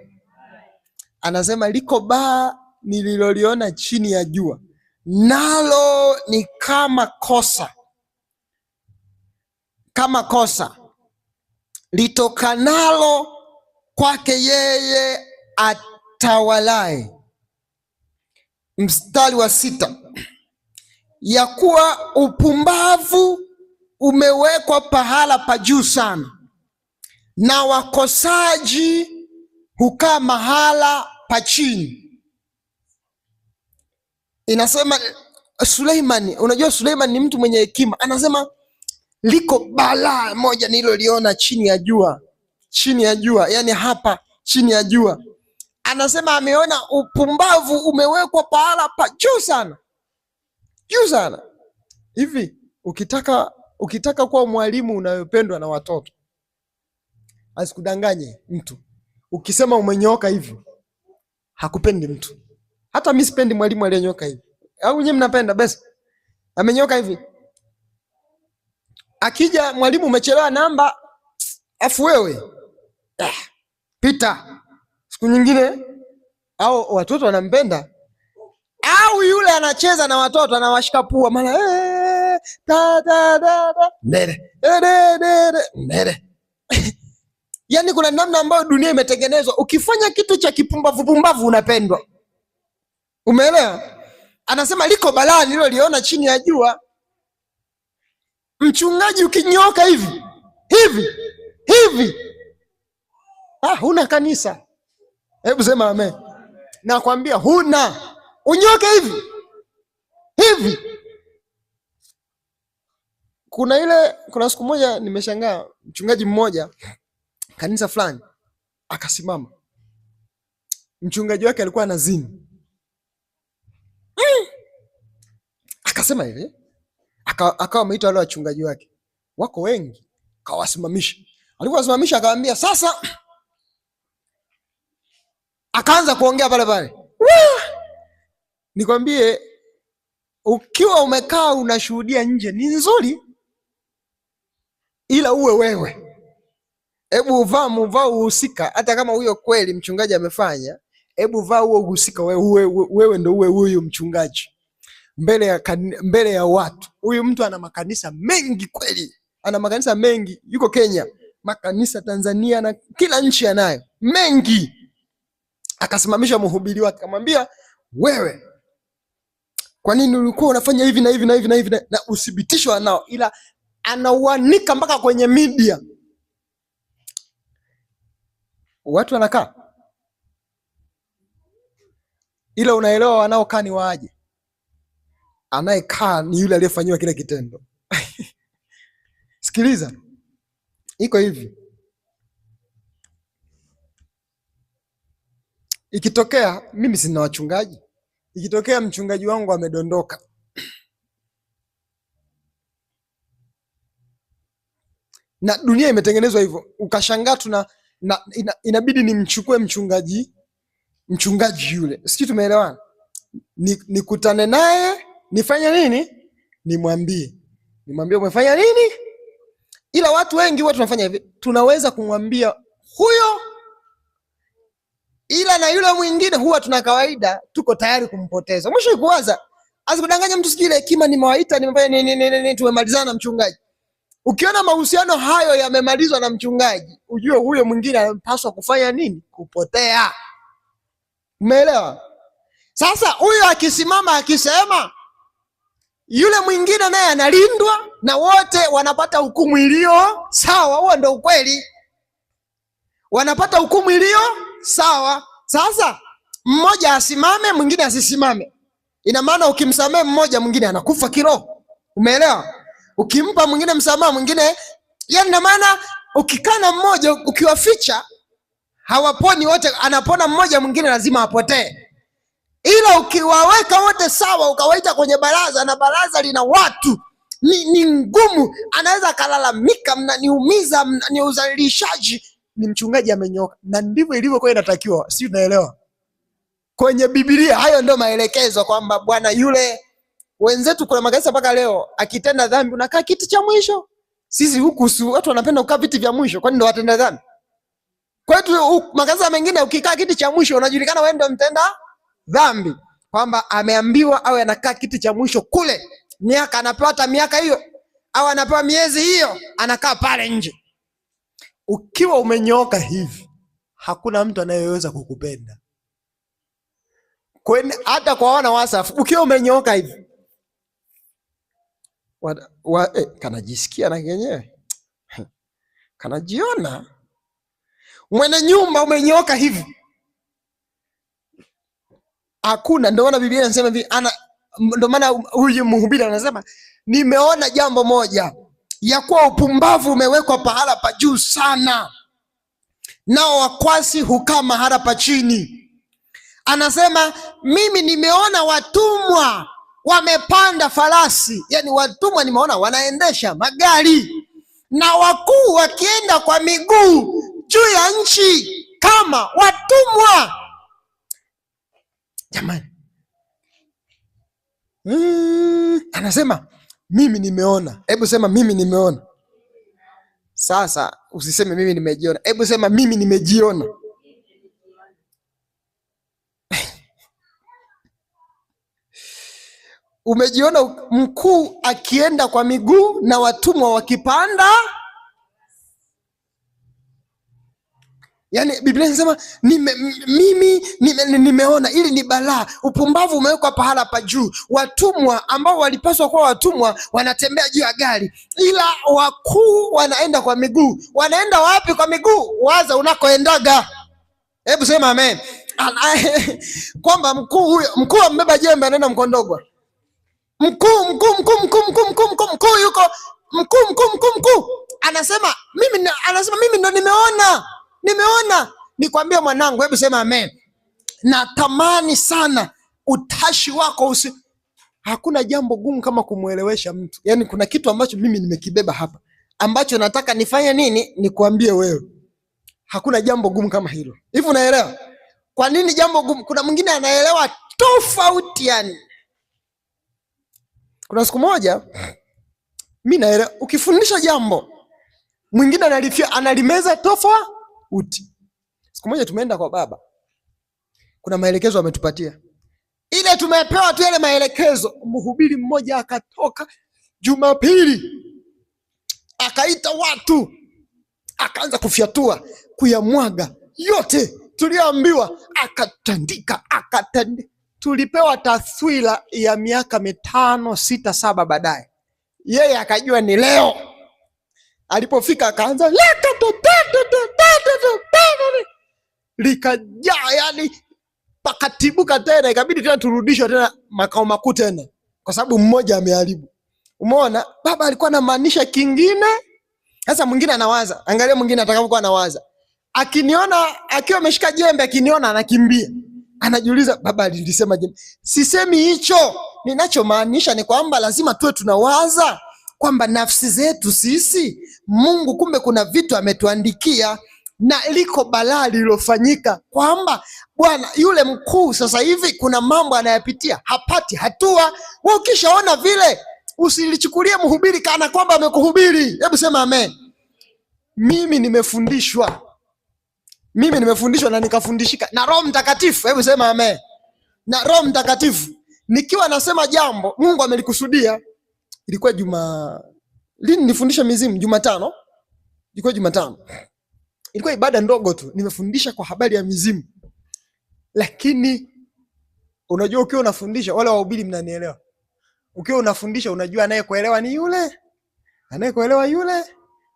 Anasema liko ba nililoliona chini ya jua, nalo ni kama kosa litokanalo kwake yeye atawalaye. Mstari wa 6, ya kuwa upumbavu umewekwa pahala pa juu sana, na wakosaji hukaa mahala pa chini. Inasema Suleimani, unajua Suleimani ni mtu mwenye hekima, anasema liko balaa moja nililoliona chini ya jua, yani hapa chini ya jua. Anasema ameona upumbavu umewekwa pahala pa juu sana. Hivi ukitaka kuwa mwalimu unayopendwa na watoto, asikudanganye mtu. Ukisema umenyooka hivi, hakupendi mtu. Hata mimi sipendi mwalimu aliyenyoka hivi. Au nyinyi mnapenda? Basi amenyoka hivi, akija mwalimu umechelewa namba, afu wewe pita siku nyingine. Au watoto wanampenda, au yule anacheza na watoto anawashika pua mara ndere. Yaani kuna namna ambayo dunia imetengenezwa, ukifanya kitu cha kipumbavu unapendwa. Umeelewa? Anasema liko balaa nililoliona chini ya jua. Mchungaji ukinyoka hivi huna kanisa. Hebu sema amen. Nakwambia huna, unyoke hivi. Kuna siku moja nimeshangaa, mchungaji mmoja kanisa fulani akasimama, mchungaji wake alikuwa anazini. Akasema hivi, akawa ameita wale wachungaji wake, wako wengi, akawasimamisha. Alipowasimamisha akamwambia sasa, akaanza kuongea pale. Nikwambie Ukiwa umekaa unashuhudia nje ni nzuri, ila uwe wewe. Hebu vaa uhusika, hata kama huyo kweli mchungaji amefanya, hebu vaa huo uhusika wewe ndo uwe huyu mchungaji mbele ya watu. Huyu mtu ana makanisa mengi kweli, ana makanisa mengi, yuko Kenya, makanisa Tanzania na kila nchi anayo mengi. Akasimamisha mhubiri wake akamwambia, wewe kwa nini ulikuwa unafanya hivi na hivi na hivi na hivi, na uthibitisho anao, ila anauanika mpaka kwenye media. Watu wanakaa, ila unaelewa wanaokaa ni waaje? Anayekaa ni yule aliyefanyiwa kile kitendo. Sikiliza, iko hivi, ikitokea mimi sina wachungaji, ikitokea mchungaji wangu amedondoka, na dunia imetengenezwa hivyo, ukashangaa inabidi nimchukue mchungaji yule, sijui tumeelewana, nikutane naye nifanye nini, nimwambie umefanya nini. Ila watu wengi huwa tunafanya hivi, tunaweza kumwambia huyo, ila na yule mwingine huwa tuna kawaida tuko tayari kumpoteza. Mwisho ikuwaza asikudanganya mtu, sikile hekima nimewaita nimefanya nini, tumemalizana na mchungaji. Ukiona mahusiano hayo yamemalizwa na mchungaji, ujue huyo mwingine anapaswa kufanya nini, kupotea. Umeelewa? Sasa huyo akisimama akisema, yule mwingine naye analindwa na wote wanapata hukumu iliyo sawa. Huo ndio ukweli, wanapata hukumu iliyo sawa. Sasa mmoja asimame, mwingine asisimame. Ina maana ukimsamehe mmoja, mwingine anakufa kiroho. Umeelewa? Ukimpa mwingine msamaha, mwingine, yani ina maana ukikana mmoja ukiwaficha hawaponi wote, anapona mmoja, mwingine lazima apotee. Ila ukiwaweka wote sawa, ukawaita kwenye baraza, na baraza lina watu, ni ngumu, anaweza kalalamika, mnaniumiza, ni uzalishaji, ni mchungaji amenyoka. Na ndivyo ilivyokuwa inatakiwa, si unaelewa? Kwenye Biblia hayo ndio maelekezo, kwamba bwana yule, wenzetu kuna makanisa mpaka leo akitenda dhambi unakaa kiti cha mwisho. Sisi huku watu wanapenda kukaa viti vya mwisho, kwani ndio watenda dhambi? Kwetu makanisa mengine ukikaa kiti cha mwisho unajulikana wewe ndio mtenda dhambi, kwamba ameambiwa awe anakaa kiti cha mwisho kule, miaka anapata miaka hiyo, au anapewa miezi hiyo, anakaa pale nje. Ukiwa umenyooka hivi, hakuna mtu anayeweza kukupenda. Kwani hata kwa wana wasafu, ukiwa umenyooka hivi, kanajisikia na kenyewe kanajiona. Mwenye nyumba umenyooka hivi, hakuna. Ndio maana Biblia inasema hivi, ndio maana huyu mhubiri anasema, nimeona jambo moja, ya kuwa upumbavu umewekwa pahala pa juu sana, nao wakwasi hukaa mahala pa chini. Anasema, mimi nimeona watumwa wamepanda farasi, yani watumwa nimeona wanaendesha magari, na wakuu wakienda kwa miguu juu ya nchi kama watumwa. Jamani, anasema mimi nimeona. Hebu sema mimi nimeona. Sasa usiseme mimi nimejiona, hebu sema mimi nimejiona. Umejiona mkuu akienda kwa miguu na watumwa wakipanda? Yani Biblia inasema mimi nimeona. Ili ni balaa. Upumbavu umewekwa pahala pa juu. Watumwa ambao walipaswa kuwa watumwa wanatembea juu ya gari, ila wakuu wanaenda kwa miguu. Wanaenda wapi kwa miguu? Waza unakoendaga. Hebu sema amen. Kwamba mkuu ambeba jembe anaenda Mkondogwa. Mkuu yuko mkuu anasema mimi ndo nimeona. Nikwambia mwanangu, hebu sema amen. Natamani sana utashi wako hakuna jambo gumu kama kumuelewesha mtu. Yani kuna kitu ambacho mimi nimekibeba hapa, ambacho nataka nifanye nini, nikuambie wewe. Hakuna jambo gumu kama hilo. Hivi unaelewa? Kwa nini jambo gumu? Kuna mwingine anaelewa tofauti yani. Kuna siku moja mimi naelewa, ukifundisha jambo mwingine analimeza tofauti. Siku moja tumeenda kwa baba, kuna maelekezo ametupatia, ile tumepewa tu yale maelekezo. Mhubiri mmoja akatoka Jumapili akaita watu, akaanza kufyatua, kuyamwaga yote tuliyoambiwa, akatandika. Tulipewa taswira ya miaka 5, 6, 7 baadaye. Yeye akajua ni leo. Alipofika akaanza likajaa, yani pakatibuka tena, ikabidi tena turudishwe tena makao makuu tena, kwa sababu mmoja ameharibu. Umeona, baba alikuwa anamaanisha kingine. Sasa mwingine anawaza, angalia mwingine atakapokuwa anawaza, akiniona akiwa ameshika jembe, akiniona anakimbia, anajiuliza baba alilisema je? Sisemi hicho. Ninachomaanisha ni kwamba lazima tuwe tunawaza kwamba nafsi zetu sisi, Mungu kumbe kuna vitu ametuandikia, na liko balaa lililofanyika kwamba bwana yule mkuu sasa hivi kuna mambo anayapitia, hapati hatua. Wewe ukishaona vile, usilichukulie mhubiri kana kwamba amekuhubiri. Hebu sema amen. Mimi nimefundishwa na nikafundishika na Roho Mtakatifu. Hebu sema amen. Na Roho Mtakatifu, nikiwa nasema jambo Mungu amelikusudia. Ilikuwa lini nifundisha mizimu? Jumatano. Ilikuwa Jumatano. Ilikuwa ibada ndogo tu, nimefundisha kwa habari ya mizimu. Lakini unajua, ukiwa unafundisha, wale wahubiri mnanielewa, ukiwa unafundisha unajua anayekuelewa ni yule, anayekuelewa yule,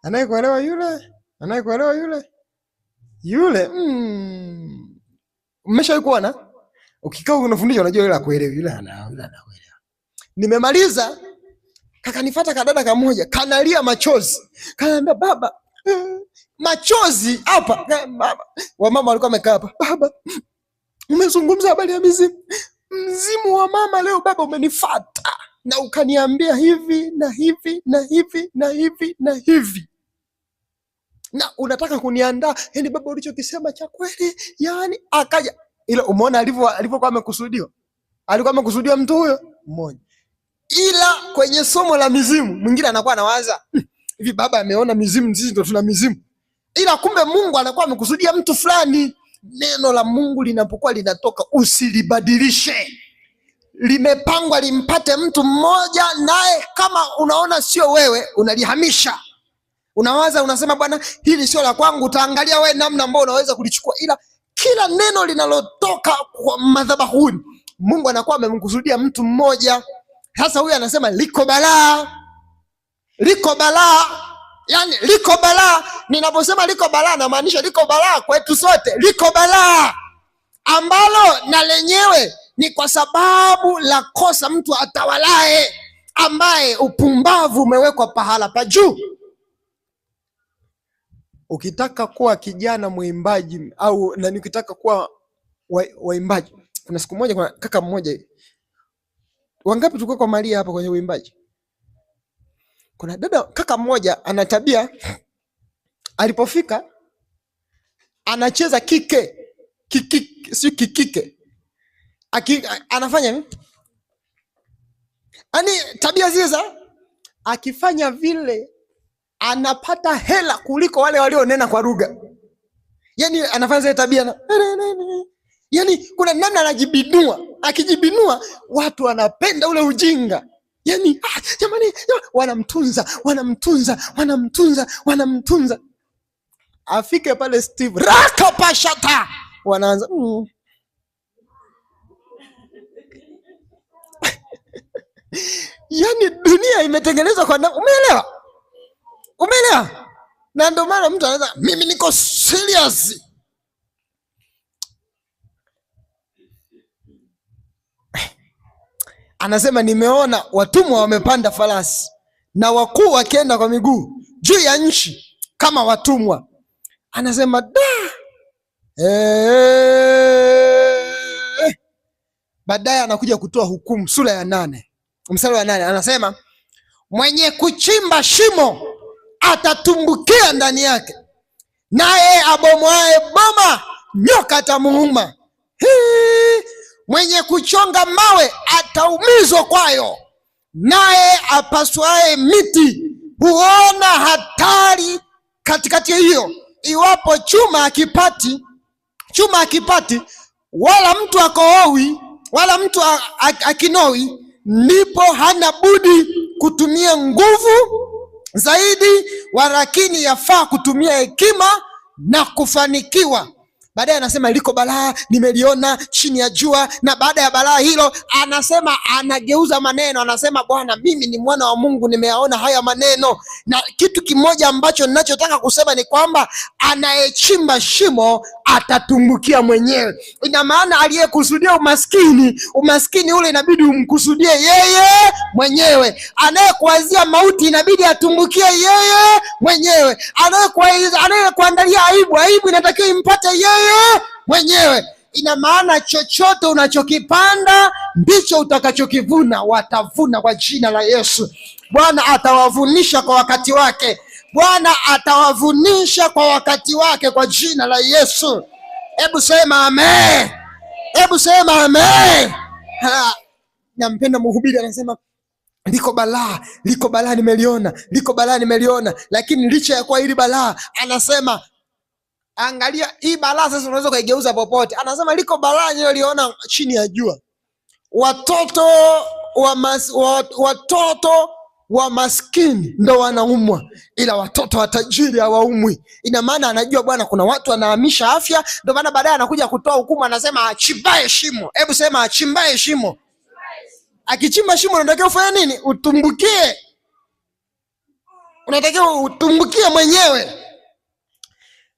anayekuelewa yule, anayekuelewa yule yule. Mmeshawahi kuona ukikaa unafundisha unajua yule akuelewi, yule anaelewa. Nimemaliza, kakanifuata kadada kamoja, kanalia machozi, kanaambia baba, machozi hapa. Baba, wamama walikuwa wamekaa hapa, baba umezungumza habari ya mizimu, mzimu wa mama leo baba umenifuata na ukaniambia hivi na hivi na hivi na hivi na hivi, na unataka kuniandaa, yani baba ulichokisema cha kweli, yani akaja ile. Umeona alivyokuwa amekusudiwa, alikuwa amekusudiwa mtu huyo mmoja. Ila kwenye somo la mizimu mwingine anakuwa anawaza hivi, baba ameona mizimu, sisi ndo tuna mizimu. Ila kumbe Mungu anakuwa amekusudia mtu fulani. Neno la Mungu linapokuwa linatoka usilibadilishe. Limepangwa limpate mtu mmoja, naye kama unaona sio wewe unalihamisha. Unawaza, unasema bwana hili sio la kwangu, utaangalia wewe namna ambayo unaweza kulichukua. Ila kila neno linalotoka kwa madhabahuni Mungu anakuwa amemkusudia mtu mmoja. Sasa huyu anasema liko balaa, liko balaa. Yani liko balaa. Ninaposema liko balaa namaanisha liko balaa kwetu sote. Liko balaa ambalo na lenyewe ni kwa sababu la kosa mtu atawalae, ambaye upumbavu umewekwa pahala pa juu. Ukitaka kuwa kijana mwimbaji au na nikitaka kuwa waimbaji, kuna siku moja kuna kaka mmoja, wangapi tulikuwa kwa Maria hapa kwenye uimbaji, kuna dada kaka mmoja ana tabia, alipofika anacheza kike anafanya nini? Ani tabia ziza, akifanya vile anapata hela kuliko wale walionena kwa lugha. Yani anafanya zile tabia yani kuna namna anajibinua, akijibinua watu wanapenda ule ujinga. Yani jamani, wanamtunza. Afike pale Steve rakapashata, wanaanza yani dunia imetengenezwa kwa umeelewa? Na ndio maana mtu anaweza, mimi niko serious. Anasema nimeona watumwa wamepanda farasi na wakuu wakienda kwa miguu juu ya nchi kama watumwa. Anasema baadaye anakuja kutoa hukumu, sura ya 8 mstari wa 8, anasema mwenye kuchimba shimo atatumbukia ndani yake, naye abomoaye boma nyoka atamuuma. Mwenye kuchonga mawe ataumizwa kwayo, naye apasuaye miti huona hatari katikati hiyo. Iwapo chuma akipati wala mtu akooi wala mtu akinoi, ndipo hana budi kutumia nguvu zaidi, walakini yafaa kutumia hekima na kufanikiwa. Baadaye anasema liko balaa nimeliona chini ya jua, na baada ya balaa hilo anasema, anageuza maneno, anasema Bwana, mimi ni mwana wa Mungu, nimeyaona haya maneno. Na kitu kimoja ambacho ninachotaka kusema ni kwamba anayechimba shimo atatumbukia mwenyewe. Ina maana aliyekusudia umaskini ule inabidi umkusudie yeye mwenyewe. Anayekuazia mauti inabidi atumbukie yeye mwenyewe. Anayekuandalia aibu inatakiwa impate yeye mwenyewe. Ina maana chochote unachokipanda ndicho utakachokivuna. Watavuna kwa jina la Yesu. Bwana atawavunisha kwa wakati wake. Bwana atawavunisha kwa wakati wake kwa jina la Yesu. Hebu sema amen. Hebu sema amen. Nampenda mhubiri anasema liko balaa nimeliona. Lakini licha ya kuwa hili balaa, anasema angalia hii balaa sasa unaweza kuigeuza popote. Anasema liko balaa niloliona chini ya jua. Watoto wa maskini ndo wanaumwa, ila watoto wa tajiri hawaumwi. Ina maana anajua Bwana kuna watu wanahamisha afya, ndio maana baadaye anakuja kutoa hukumu, anasema achimbaye shimo. Hebu sema achimbaye shimo. Akichimba shimo unatakiwa ufanye nini? Utumbukie. Unatakiwa utumbukie mwenyewe.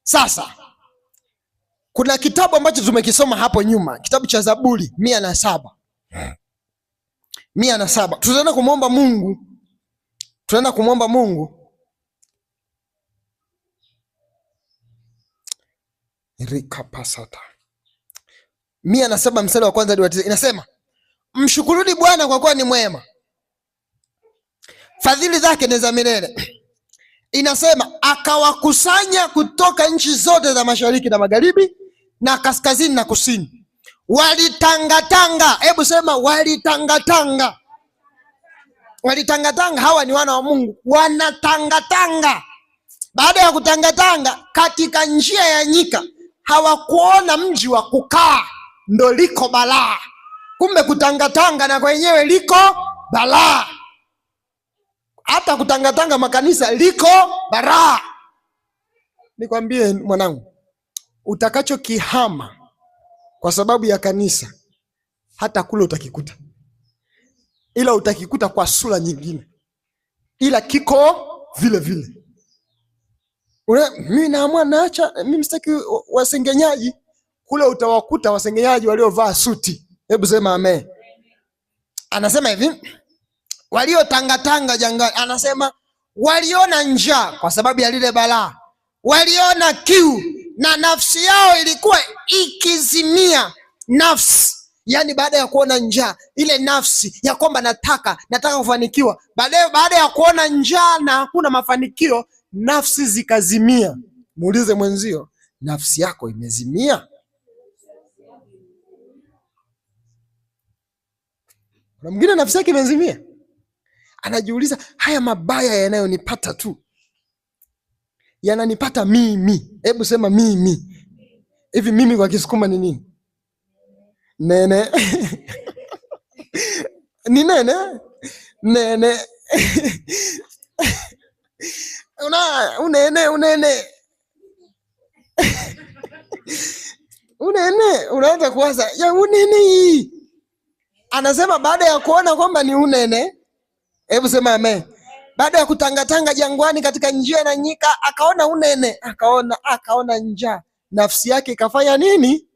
Sasa kuna kitabu ambacho tumekisoma hapo nyuma, kitabu cha Zaburi 107. Tutaenda kumwomba Mungu. Rikapasata 107 mstari wa kwanza hadi wa 9 inasema, mshukuruni Bwana kwa kuwa ni mwema, fadhili zake ni za milele. Inasema akawakusanya kutoka nchi zote za mashariki na magharibi na kaskazini na kusini. Walitangatanga. Hebu sema walitangatanga. Hawa ni wana wa Mungu, wanatangatanga. Baada ya kutangatanga katika njia ya nyika, hawakuona mji wa kukaa, ndo liko balaa. Kumbe kutangatanga na kwenyewe liko balaa. Hata kutangatanga makanisa liko balaa. Nikwambie mwanangu, utakachokihama kwa sababu ya kanisa, hata kule utakikuta, ila utakikuta kwa sura nyingine, ila kiko vile vile. Mimi naamua naacha, mimi sitaki wasengenyaji. Kule utawakuta wasengenyaji waliovaa suti. Hebu sema amen. Anasema hivi, waliotangatanga jangwani, anasema waliona njaa kwa sababu ya lile balaa, waliona kiu na nafsi yao ilikuwa ikizimia. Nafsi, yani baada ya kuona njaa, ile nafsi ya kwamba nataka kufanikiwa, baada ya kuona njaa na hakuna mafanikio, nafsi zikazimia. Muulize mwenzio, nafsi yako imezimia? Na mwingine nafsi yake imezimia, anajiuliza, haya mabaya yanayonipata tu yananipata mimi. Hebu sema mimi. Hivi mimi kwa Kisukuma ni nini? Nene. Ni nene. Unene. Unaanza kuwaza, ya unene hii. Anasema baada ya kuona kwamba ni unene, hebu sema amen. Baada ya kutangatanga jangwani katika njia na nyika, akaona unene, akaona njaa. Nafsi yake ikafanya nini?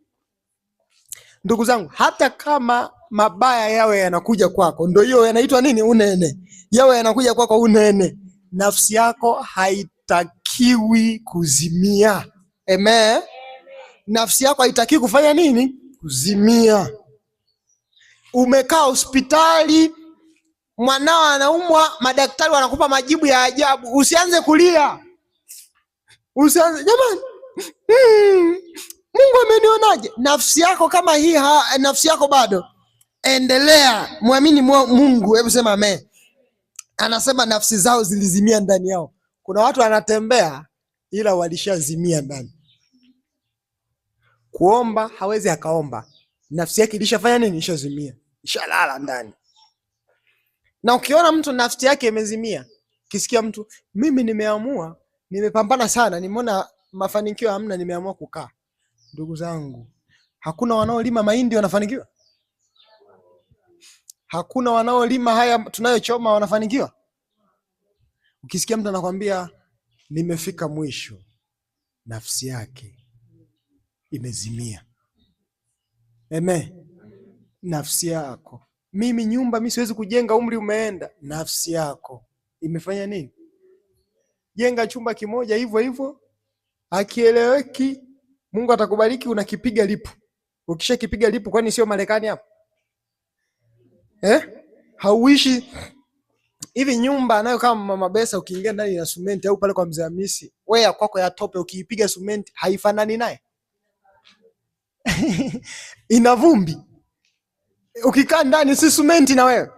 Ndugu zangu, hata kama mabaya yawe yanakuja kwako, ndio hiyo yanaitwa nini? Unene. Yawe yanakuja kwako unene, nafsi yako haitakiwi kuzimia. Amen. Nafsi yako haitakiwi kufanya nini? Kuzimia. Umekaa hospitali, mwanao anaumwa, madaktari wanakupa majibu ya ajabu, usianze kulia. Usianze, jamani, Mungu amenionaje? Nafsi yako kama hii nafsi yako bado, endelea, muamini Mungu. Hebu sema amen. Anasema nafsi zao zilizimia ndani yao. Kuna watu wanatembea ila walishazimia ndani. Kuomba hawezi akaomba, nafsi yake ilishafanya nini? Ilishazimia, ishalala ndani. Na ukiona mtu nafsi yake imezimia, kisikia mtu mimi nimeamua, nimepambana sana, nimeona mafanikio hamna, nimeamua kukaa. Ndugu zangu, hakuna wanaolima mahindi wanafanikiwa? Hakuna wanaolima haya tunayochoma wanafanikiwa? Ukisikia mtu anakwambia nimefika mwisho, nafsi yake imezimia. Amen. Nafsi yako, mimi nyumba mimi siwezi kujenga, umri umeenda. Nafsi yako imefanya nini? Jenga chumba kimoja hivyo hivyo, akieleweki, Mungu atakubariki, unakipiga lipu. Ukishakipiga lipu, kwani sio Marekani hapo? Hauishi hivi. Nyumba nayo kama Mama Besa, ukiingia ndani ya simenti au pale kwa Mzee Hamisi, wewe ya kwako ya tope, ukiipiga simenti haifanani naye. Ina vumbi. Ukikaa ndani si simenti na wewe.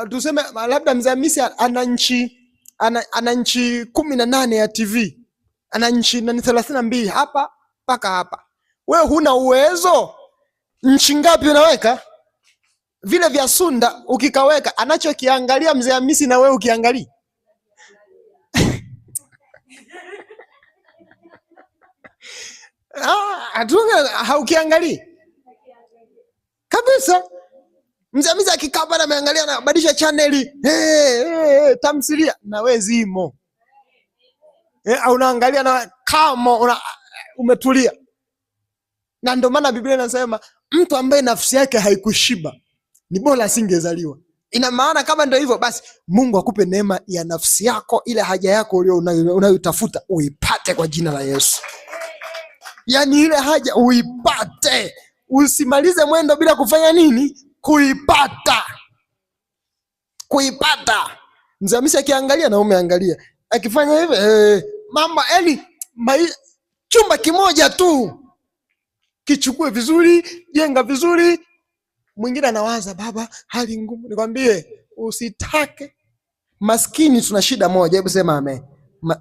Tuseme labda Mzee Hamisi ana nchi 18 ya TV. Ana nchi 32 hapa mpaka hapa. Wewe huna uwezo. Nchi ngapi unaweka? Vile vya Sunda ukikaweka, anachokiangalia Mzee Hamisi na wewe ukiangalia. Haukiangalii kabisa. Mzee Hamisi akikaa pale ameangalia na badilisha channel, tamthilia, na wewe zimo. Au unaangalia na kama umetulia. Na ndio maana Biblia inasema mtu ambaye nafsi yake haikushiba ni bora asingezaliwa. Ina maana kama ndio hivyo basi, Mungu akupe neema ya nafsi yako, ile haja yako unayotafuta uipate kwa jina la Yesu. Yaani ile haja uipate. Usimalize mwendo bila kufanya nini? Kuipata. Mzee Hamisi akiangalia na umeangalia. Akifanya hivi, mama, yani chumba kimoja tu kichukue vizuri, jenga vizuri. Mwingine anawaza baba, hali ngumu. Nikwambie, usitake. Maskini tuna shida moja, hebu sema amen.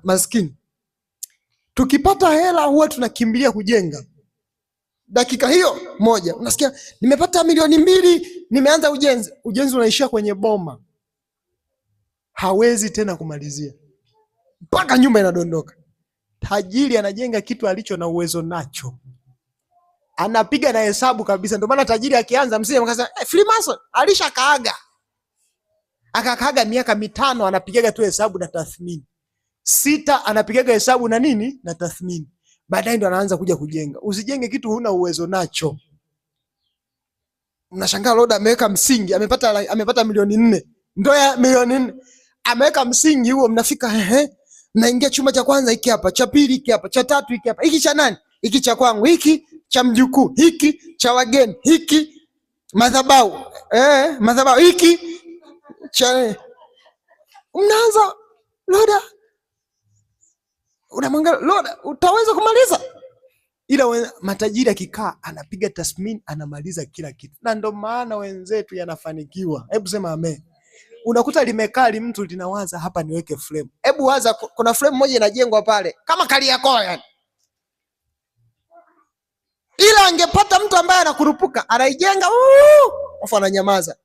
Maskini tukipata hela huwa tunakimbilia kujenga. Dakika hiyo moja unasikia nimepata 2,000,000, nimeanza ujenzi. Ujenzi unaishia kwenye boma, hawezi tena kumalizia mpaka nyumba inadondoka. Tajiri anajenga kitu alicho na uwezo nacho, anapiga na hesabu kabisa. Ndio maana tajiri akianza, msije mkasema Freemason alishakaaga, akakaaga miaka 5, anapigaga tu hesabu na tathmini. 6 anapigaga hesabu na nini? Na tathmini. Baadaye ndo anaanza kuja kujenga. Usijenge kitu huna uwezo nacho. Mnashangaa Loda ameweka msingi, amepata 4,000,000. Ndio ya 4,000,000. Ameweka msingi huo, mnafika mnaingia chumba cha kwanza hiki hapa, cha pili hiki hapa, cha tatu hiki hapa. Hiki cha nani? Hiki cha kwangu, hiki cha mjukuu, hiki cha wageni, hiki madhabahu. Madhabahu hiki cha mnaanza Loda. Unamwangalia Loda, utaweza kumaliza? Ila matajiri akikaa anapiga tathmini, anamaliza kila kitu. Na ndo maana wenzetu yanafanikiwa. Hebu sema amen. Unakuta limekaa mtu linawaza hapa niweke frame. Hebu waza, kuna frame moja inajengwa pale kama Kariakoo yani. Ila angepata mtu ambaye anakurupuka, anaijenga afu ananyamaza.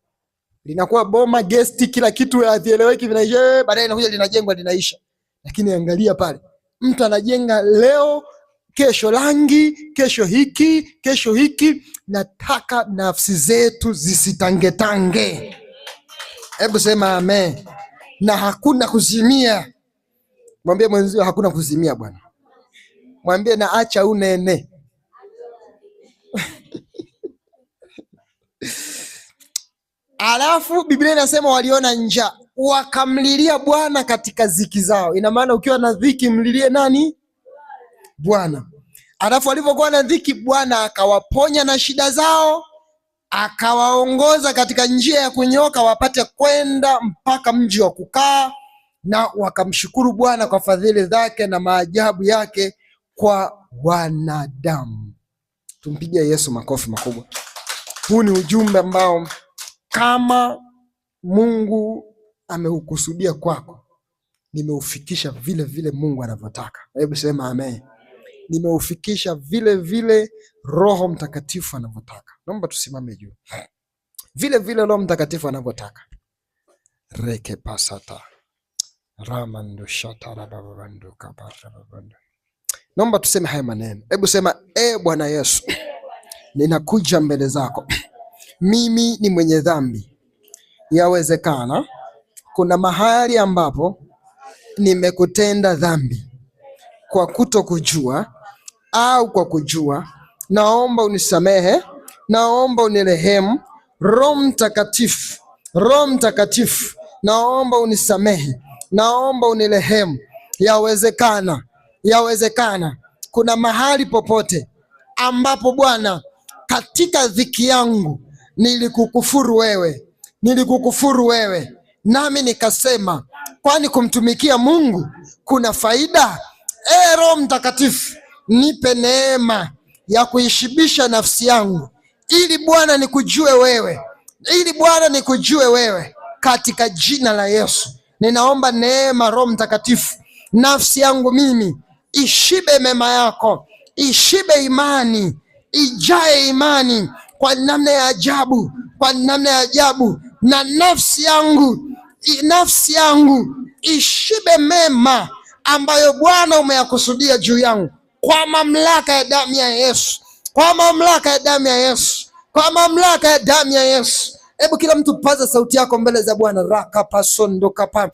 Linakuwa boma, guest, kila kitu havieleweki, vinaisha, baadaye inakuja linajengwa linaisha. Lakini angalia pale, mtu anajenga leo, kesho rangi, kesho hiki, kesho hiki. Nataka nafsi zetu zisitangetange. Hebu sema amen. Na hakuna kuzimia. Mwambie mwenzio hakuna kuzimia bwana. Mwambie na acha unene. Alafu Biblia inasema waliona njaa, wakamlilia Bwana katika dhiki zao. Ina maana ukiwa na dhiki mlilie nani? Bwana. Alafu walipokuwa na dhiki, Bwana akawaponya na shida zao, akawaongoza katika njia ya kunyooka wapate kwenda mpaka mji wa kukaa, na wakamshukuru Bwana kwa fadhili zake na maajabu yake kwa wanadamu. Tumpigie Yesu makofi makubwa. Huu ni ujumbe ambao kama Mungu ameukusudia kwako, nimeufikisha vile vile Mungu anavyotaka. Hebu sema amen. Nimeufikisha vile vile Roho Mtakatifu anavyotaka. Naomba tusimame juu. Vile vile Roho Mtakatifu anavyotaka. Reke pasata ramando shatara babando kapara babando. Naomba tuseme haya maneno. Hebu sema, Bwana Yesu, ninakuja mbele zako. Mimi ni mwenye dhambi. Yawezekana kuna mahali ambapo nimekutenda dhambi kwa kutokujua au kwa kujua. Naomba unisamehe, naomba unirehemu. Roho Mtakatifu, Roho Mtakatifu, naomba unisamehe, naomba unirehemu. Yawezekana kuna mahali popote ambapo Bwana, katika dhiki yangu nilikukufuru wewe, nami nikasema, kwani kumtumikia Mungu kuna faida? Roho Mtakatifu, nipe neema ya kuishibisha nafsi yangu, ili Bwana nikujue wewe, katika jina la Yesu. Ninaomba neema, Roho Mtakatifu, nafsi yangu mimi ishibe mema yako, ishibe imani, ijae imani kwa namna ya ajabu, na nafsi yangu ishibe mema ambayo Bwana umeyakusudia juu yangu, kwa mamlaka ya damu ya Yesu, kwa mamlaka ya damu ya Yesu, kwa mamlaka ya damu ya Yesu. Hebu kila mtu paza sauti yako mbele za Bwana. Rakapasondo kapa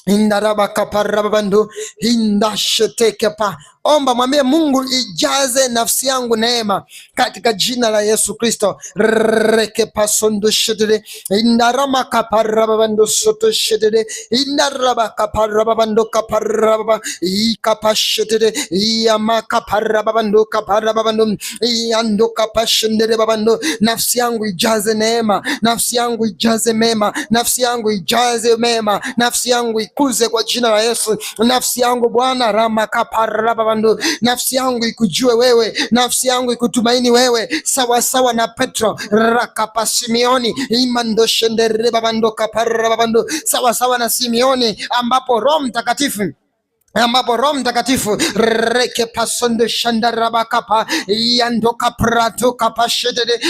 indaraba kaparabando indashetekepa. Omba, mwambie Mungu, ijaze nafsi yangu neema katika jina la Yesu Kristo. Rekepasondo shedede indarama kaparabando soto shedede indaraba kaparabando kaparaba ikapashedede iyama kaparabando kaparabando iyando kapashendede babando. Nafsi yangu ijaze neema, nafsi yangu ijaze mema, nafsi yangu ijaze mema, nafsi yangu ikuze kwa jina la Yesu. Nafsi yangu Bwana rama kaparabando, nafsi yangu ikujue wewe, nafsi yangu ikutumaini wewe, sawa sawa na Petro rakapa Simioni imando shendere babando kaparabando, sawa sawa na Simioni ambapo Roho Mtakatifu reke pasondo shandaraba kapa yando kaprato kapashete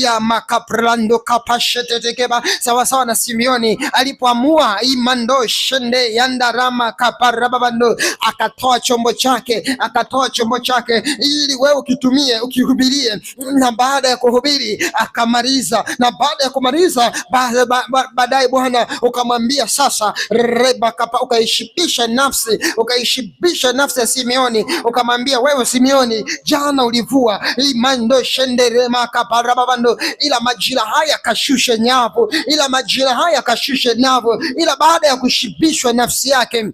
ya makaprando kapashete keba, sawa sawa na Simioni alipoamua imando shende yandarama kaparabando, akatoa chombo chake ili wewe ukitumie, ukihubirie, na baada ya kuhubiri akamaliza, na baada ya kumaliza baadaye Bwana ukamwambia sasa reba kapa, ukaishibisha nafsi ya Simioni, ukamwambia wewe Simioni, jana ulivua imando shendere makaparabando, ila majira haya kashushe nyavu, ila baada ya kushibishwa nafsi yake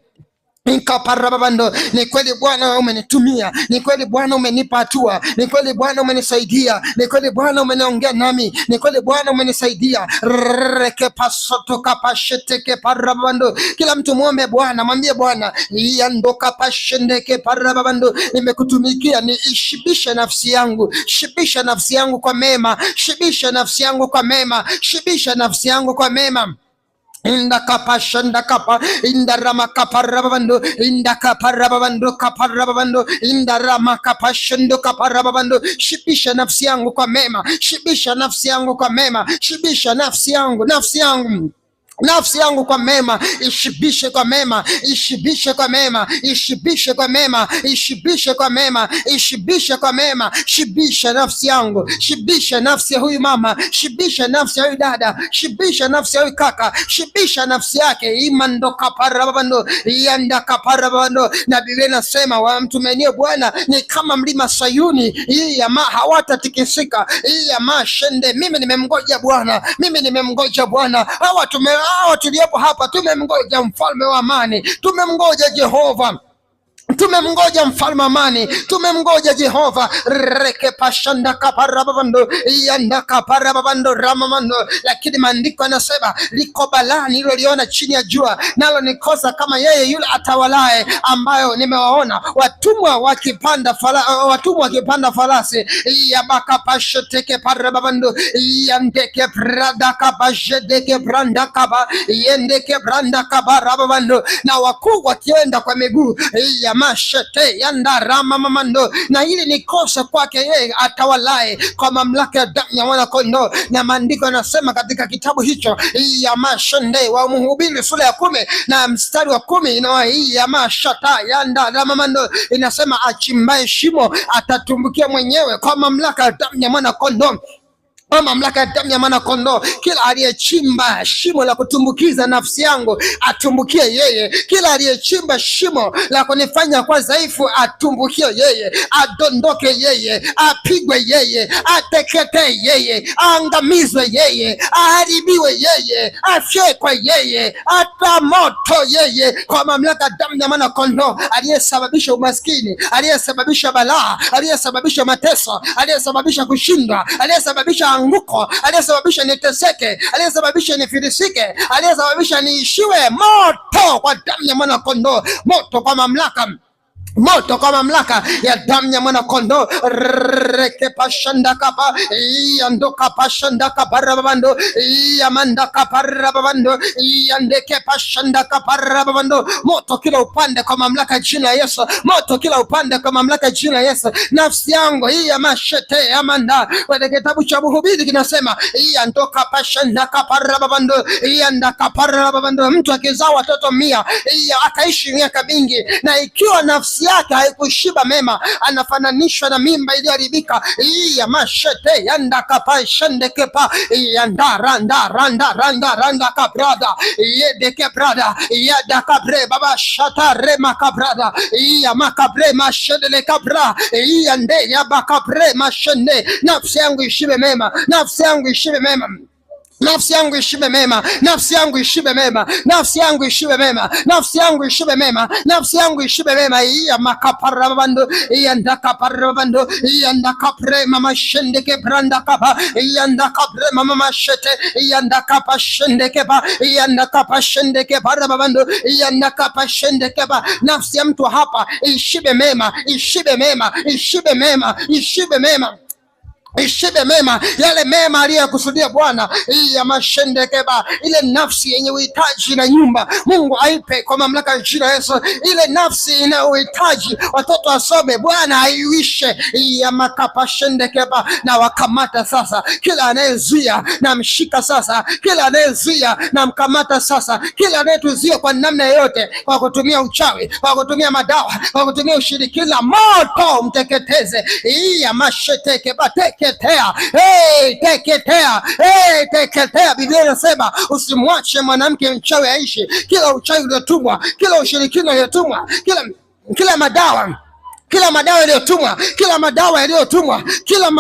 Nikaparabando. Ni kweli Bwana umenitumia, ni kweli Bwana umenipa hatua, ni kweli Bwana umenisaidia, ni kweli Bwana umeniongea nami, ni kweli Bwana umenisaidia. Reke pasoto kapasheteke parabando. Kila mtu muombe Bwana, mwambie Bwana, yando kapashendeke parabando, nimekutumikia, ni ishibisha nafsi yangu, shibisha nafsi yangu kwa mema, shibisha nafsi yangu kwa mema, shibisha nafsi yangu kwa mema. Indakapashanda kapa indarama kaparabando indakaparabando kaparabando indarama kapashando kaparabando. Shibisha nafsi yangu kwa mema, shibisha nafsi yangu kwa mema, shibisha nafsi yangu kwa mema, ishibishe kwa mema, ishibishe kwa mema, ishibishe kwa mema, ishibishe kwa mema, ishibishe kwa mema. Shibisha nafsi yangu, shibisha nafsi ya huyu mama, shibisha nafsi ya huyu dada, shibisha nafsi ya huyu kaka, shibisha nafsi yake. Imando kaparabando yanda kaparabando. Na Biblia inasema wamtumainie Bwana ni kama mlima Sayuni, hii ya hawatatikisika, hii ya shende. Mimi nimemngoja Bwana, mimi nimemngoja Bwana. Hawa tuliopo hapa tumemngoja mfalme wa amani, tumemngoja Jehova, Tumemngoja mfalme amani, tumemngoja Jehova. Reke pashanda kaparabando yanda kaparabando ramamando. Lakini maandiko yanasema liko balaa nililoliona chini ya jua, nalo ni kosa kama yeye yule atawalae, ambayo nimewaona watumwa wakipanda farasi ya bakapasheteke parabando yandeke brada kabajedeke branda kaba yendeke branda kaba rabando, na wakuu wakienda kwa miguu ya mashete yanda rama mamando. Na hili ni kosa kwake yeye atawalae kwa mamlaka ya damu ya mwana kondoo. Na maandiko yanasema katika kitabu hicho ya mashende wa Mhubiri sura ya 10 na mstari wa 10 na hii ya mashata yanda rama mamando inasema, achimbaye shimo atatumbukia mwenyewe kwa mamlaka ya damu ya mwana kondoo. Kwa mamlaka ya damu ya mwana kondoo, kila aliyechimba shimo la kutumbukiza nafsi yangu atumbukie yeye. Kila aliyechimba shimo la kunifanya kwa dhaifu atumbukie yeye, adondoke yeye, apigwe yeye, atekete yeye, aangamizwe yeye, aharibiwe yeye, afyekwe yeye, ata moto yeye, kwa mamlaka ya damu ya mwana kondoo. Aliyesababisha umaskini, aliyesababisha balaa, aliyesababisha mateso, aliyesababisha kushindwa, aliyesababisha anguko, aliyesababisha niteseke, aliyesababisha nifilisike, aliyesababisha niishiwe, moto kwa damu ya mwana kondoo, moto kwa mamlaka, moto kwa mamlaka ya damu ya mwana kondoo. Reke pashanda kapa yandoka pashanda kaparabando yamanda kaparabando yandeke pashanda kaparabando. Moto kila upande kwa mamlaka jina ya Yesu, moto kila upande kwa mamlaka jina ya Yesu. Nafsi yangu hii ya mashete amanda, kwa kitabu cha Mhubiri kinasema yandoka pashanda kaparabando yanda kaparabando. Mtu akizaa watoto 100 akaishi miaka mingi, na ikiwa nafsi yake haikushiba mema, anafananishwa na mimba iliyoharibika. Ya mashete yanda kapashende kepa yanda randa kabrada yedeke brada yada kabre baba shata rema kabrada ya makabre mashende kabra yande ya bakabre mashende. Nafsi yangu ishibe mema, nafsi yangu ishibe mema, nafsi yangu ishibe mema, nafsi yangu ishibe mema, nafsi yangu ishibe mema, nafsi yangu ishibe mema, nafsi yangu ishibe mema. Ya makaparabando ya ndakaparabando ya ndakapre mama shendeke branda kapa ya ndakapre mama mashete ya ndakapa shendeke ba ya ndakapa shendeke parabando ya ndakapa shendeke ba. Nafsi ya mtu hapa ishibe mema, ishibe mema, ishibe mema, ishibe mema, ishibe mema, yale mema aliyokusudia Bwana. Ya mashendekeba, ile nafsi yenye uhitaji na nyumba, Mungu aipe kwa mamlaka ya jina Yesu. Ile nafsi ina uhitaji watoto wasome, Bwana aiwishe. Ya makapashendekeba, na wakamata sasa kila anayezuia, na mshika sasa kila anayezuia, na mkamata sasa kila anayetuzuia kwa namna yoyote, kwa kutumia uchawi, kwa kutumia madawa, kwa kutumia ushirikina, moto mteketeze. Ya mashetekeba, teketea, teketea, teketea. Biblia inasema usimwache mwanamke mchawi aishi. Kila uchawi uliotumwa, kila ushirikina uliotumwa, kila madawa, kila madawa yaliyotumwa, kila madawa yaliyotumwa, kila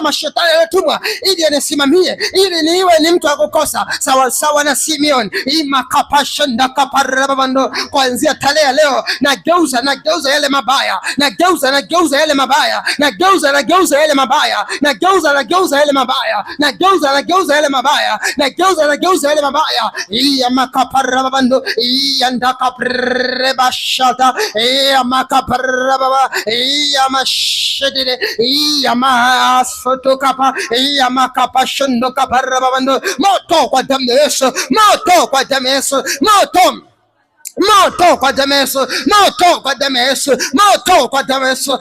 mashetani yaliyotumwa ili yanisimamie, ili niwe ni mtu wa kukosa, sawa sawa na Simeon. Imakapashanda kaparabando. Kuanzia tarehe leo nageuza yale mabaya, nageuza yale mabaya, nageuza yale mabaya, nageuza yale mabaya, nageuza yale mabaya, nageuza yale mabaya. Imakaparabando yandakaprebashata imakapar Rababa yamashedere yamasotokapa yamakapashondo kaparabando. Moto kwa damu ya Yesu, moto kwa damu ya Yesu, moto, moto kwa damu ya Yesu, moto kwa damu ya Yesu, moto kwa damu ya Yesu.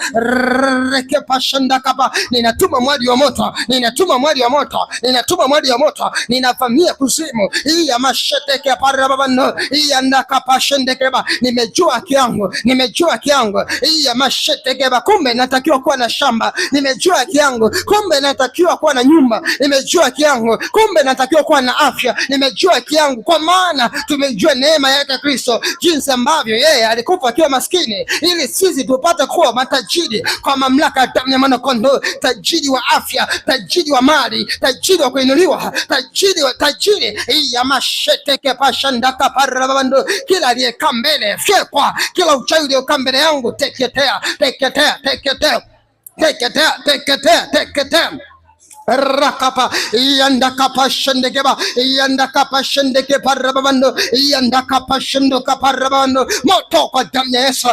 Reke pashanda kapa, ninatuma mwali wa moto, ninatuma mwali wa moto, ninatuma mwali wa moto, ninavamia kuzimu. Ya masheteke parabando ya ndakapashende keba. Nimejua kiangu, nimejua kiangu. Ya masheteke ba, kumbe natakiwa kuwa na shamba. Nimejua kiangu, kumbe natakiwa kuwa na nyumba. Nimejua kiangu, kumbe natakiwa kuwa na afya. Nimejua kiangu, kwa maana tumejua neema yake Kristo. jinsi ambavyo yeye alikufa akiwa maskini ili sisi tupate kuwa matajiri kwa mamlaka ya damu ya mwana kondoo, tajiri wa afya, tajiri wa mali, tajiri wa kuinuliwa, tajiri ya masheteke pashandaka parabando. Kila aliyekaa mbele fyekwa, kila uchawi uliokaa mbele yangu teketea, teketea, teketea, teketea, teketea, teketea. Rakapa yandakapa shendekeba yandakapa shendeke parabando yandakapa shendoka parabando. Moto kwa damu ya Yesu.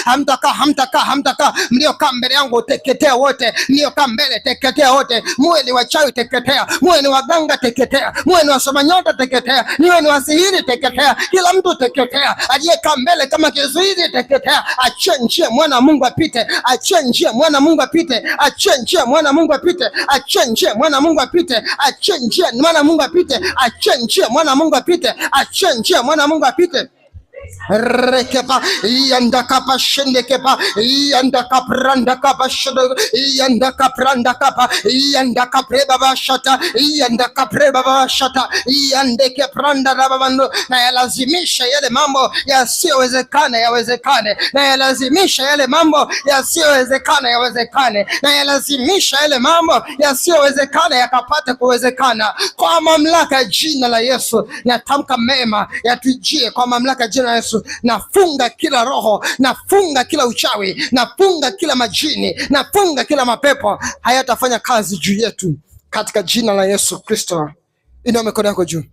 Hamtaka mliokaa mbele yangu teketea wote, mliokaa mbele teketea wote. Muwe ni wachawi teketea, muwe ni waganga teketea, muwe ni wasoma nyota teketea, muwe ni wasihiri teketea, kila mtu teketea. Aliyekaa mbele kama kizuizi teketea. Achie njia mwana Mungu apite, achie njia mwana Mungu apite, achie njia mwana Mungu apite, achie njia mwana Mungu apite, achie njia mwana Mungu apite, achie njia mwana Mungu apite, achie njia mwana Mungu apite. Rekepa yandakapa shendekepa yandakapranda kapa shodo yandakapranda kapa yandakapreba bashata yandakapreba bashata yandekepranda babando. Na yalazimisha yale mambo yasiyowezekana yawezekane, na yalazimisha yale mambo yasiyowezekana yawezekane, na yalazimisha yale mambo yasiyowezekana yakapata kuwezekana kwa mamlaka ya jina la Yesu. Natamka mema yatujie kwa mamlaka ya jina la Yesu. Nafunga kila roho, nafunga kila uchawi, nafunga kila majini, nafunga kila mapepo, hayatafanya kazi juu yetu katika jina la Yesu Kristo. Inua mikono yako juu.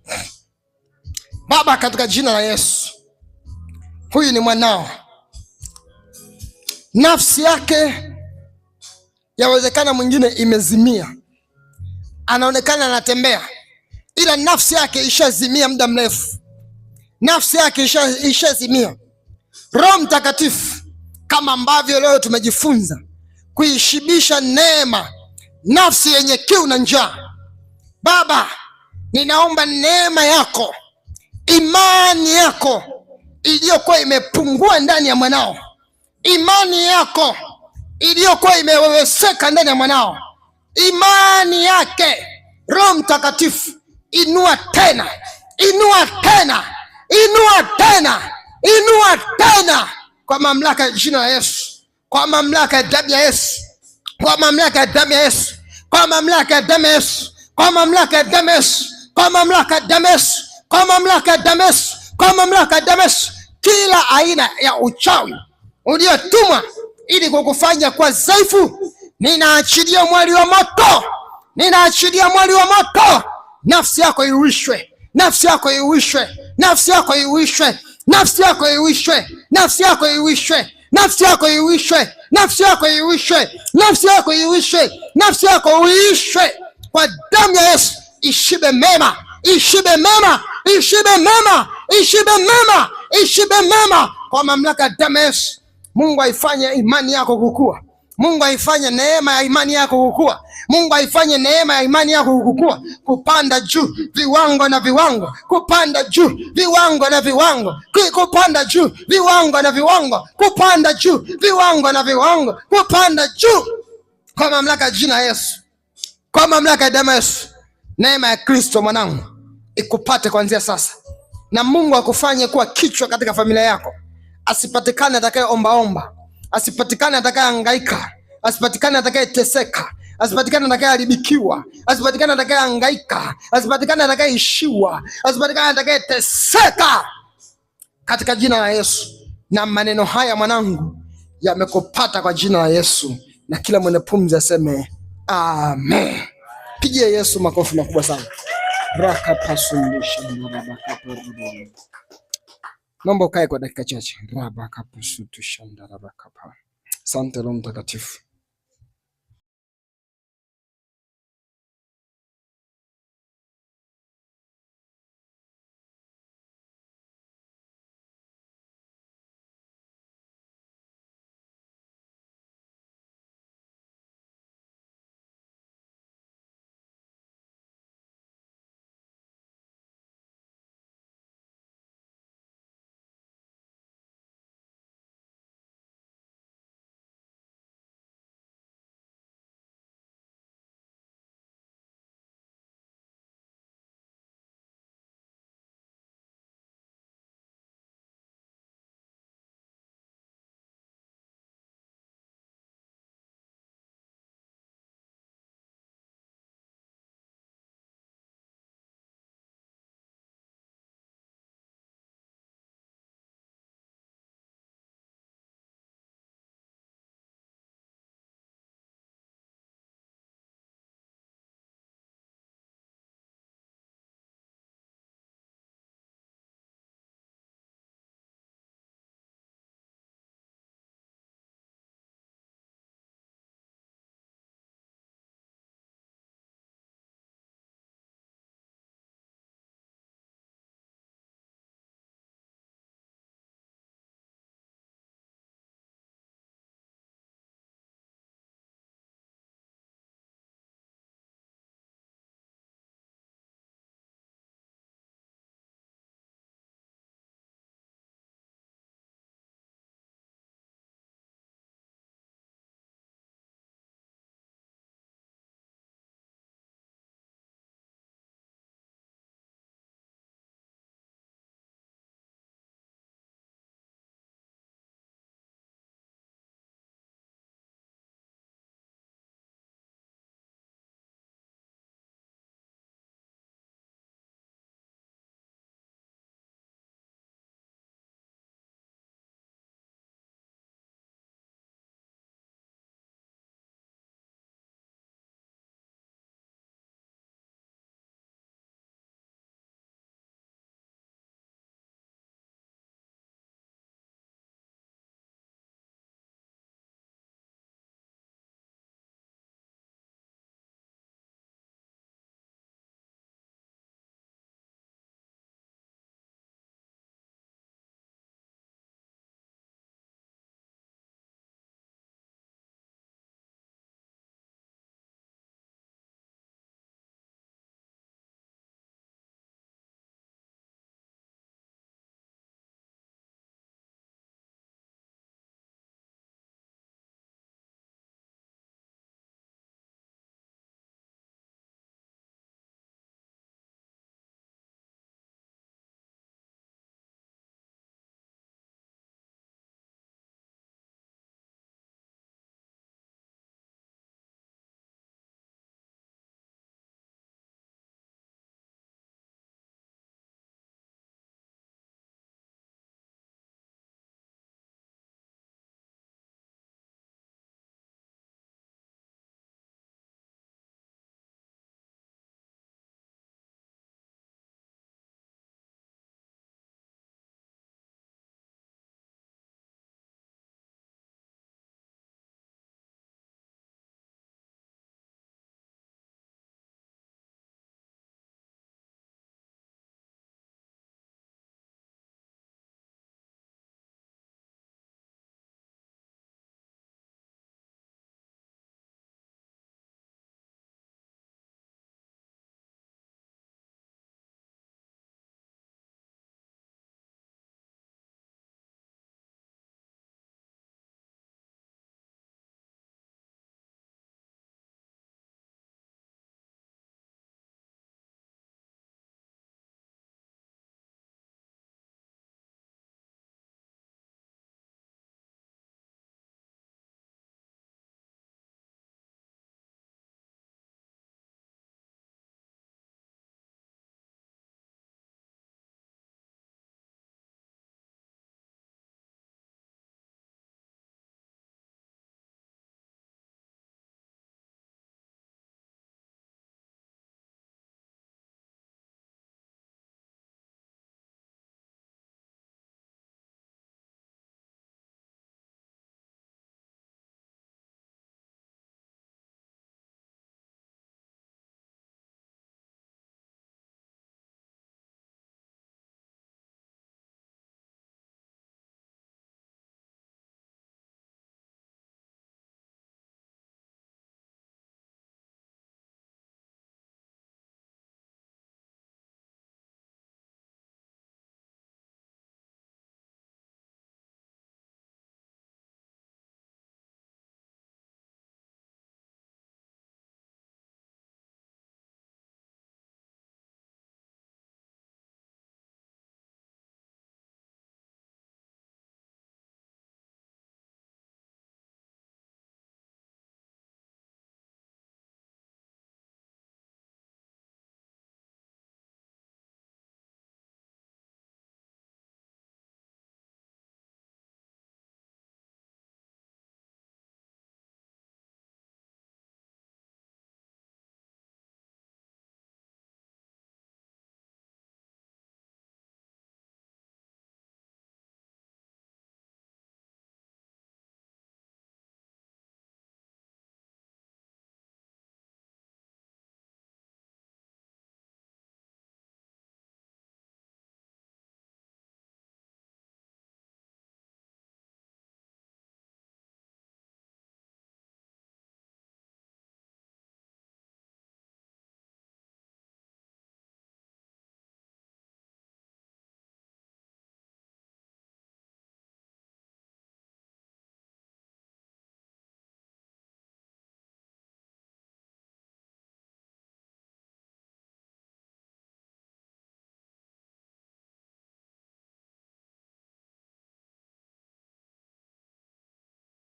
Baba, katika jina la Yesu, huyu ni mwanao, nafsi yake yawezekana mwingine imezimia, anaonekana anatembea, ila nafsi yake ishazimia muda mrefu, nafsi yake ishazimia. Roho Mtakatifu, kama ambavyo leo tumejifunza kuishibisha neema nafsi yenye kiu na njaa, Baba, ninaomba neema yako, imani yako iliyokuwa imepungua ndani ya mwanao, imani yako iliyokuwa imeweweseka ndani ya mwanao, imani yake, Roho Mtakatifu, inua tena, inua tena, inua tena, inua tena, kwa mamlaka ya jina la Yesu, kwa mamlaka ya damu ya Yesu, kwa mamlaka ya damu ya Yesu, kwa mamlaka ya damu ya Yesu, kwa mamlaka ya damu ya Yesu, kwa mamlaka ya damu ya Yesu, kwa mamlaka ya damu ya Yesu, kwa mamlaka ya damu ya Yesu. Kila aina ya uchawi uliotumwa ili kukufanya kwa dhaifu, ninaachilia mwali wa moto, ninaachilia mwali wa moto. Nafsi yako iuishwe, nafsi yako iuishwe, nafsi yako iuishwe, nafsi yako iuishwe, nafsi yako iuishwe, nafsi yako iuishwe, nafsi yako iuishwe, nafsi yako iuishwe, nafsi yako uishwe kwa damu ya Yesu. Ishibe mema, ishibe mema, ishibe mema, ishibe mema, ishibe mema kwa mamlaka ya damu ya Yesu. Mungu aifanye imani yako kukua, Mungu aifanye neema ya imani yako kukua, Mungu aifanye neema ya imani yako kukua, kupanda juu viwango na viwango, kupanda juu viwango na viwango, kupanda juu viwango na viwango, kupanda juu viwango na viwango, kupanda juu kwa mamlaka ya jina la Yesu, kwa mamlaka ya damu ya Yesu. Neema ya Kristo mwanangu ikupate kuanzia sasa, na Mungu akufanye kuwa kichwa katika familia yako. Asipatikane atakaye ombaomba, asipatikane atakaye hangaika, asipatikane atakaye teseka, asipatikane atakaye haribikiwa, asipatikane atakaye hangaika, asipatikane atakaye ishiwa, asipatikane atakaye teseka katika jina la Yesu. Na maneno haya mwanangu yamekupata kwa jina la Yesu, na kila mwenye pumzi aseme amen. Pigie Yesu makofi makubwa sana. Naomba ukae kwa dakika chache. Asante Roho Mtakatifu.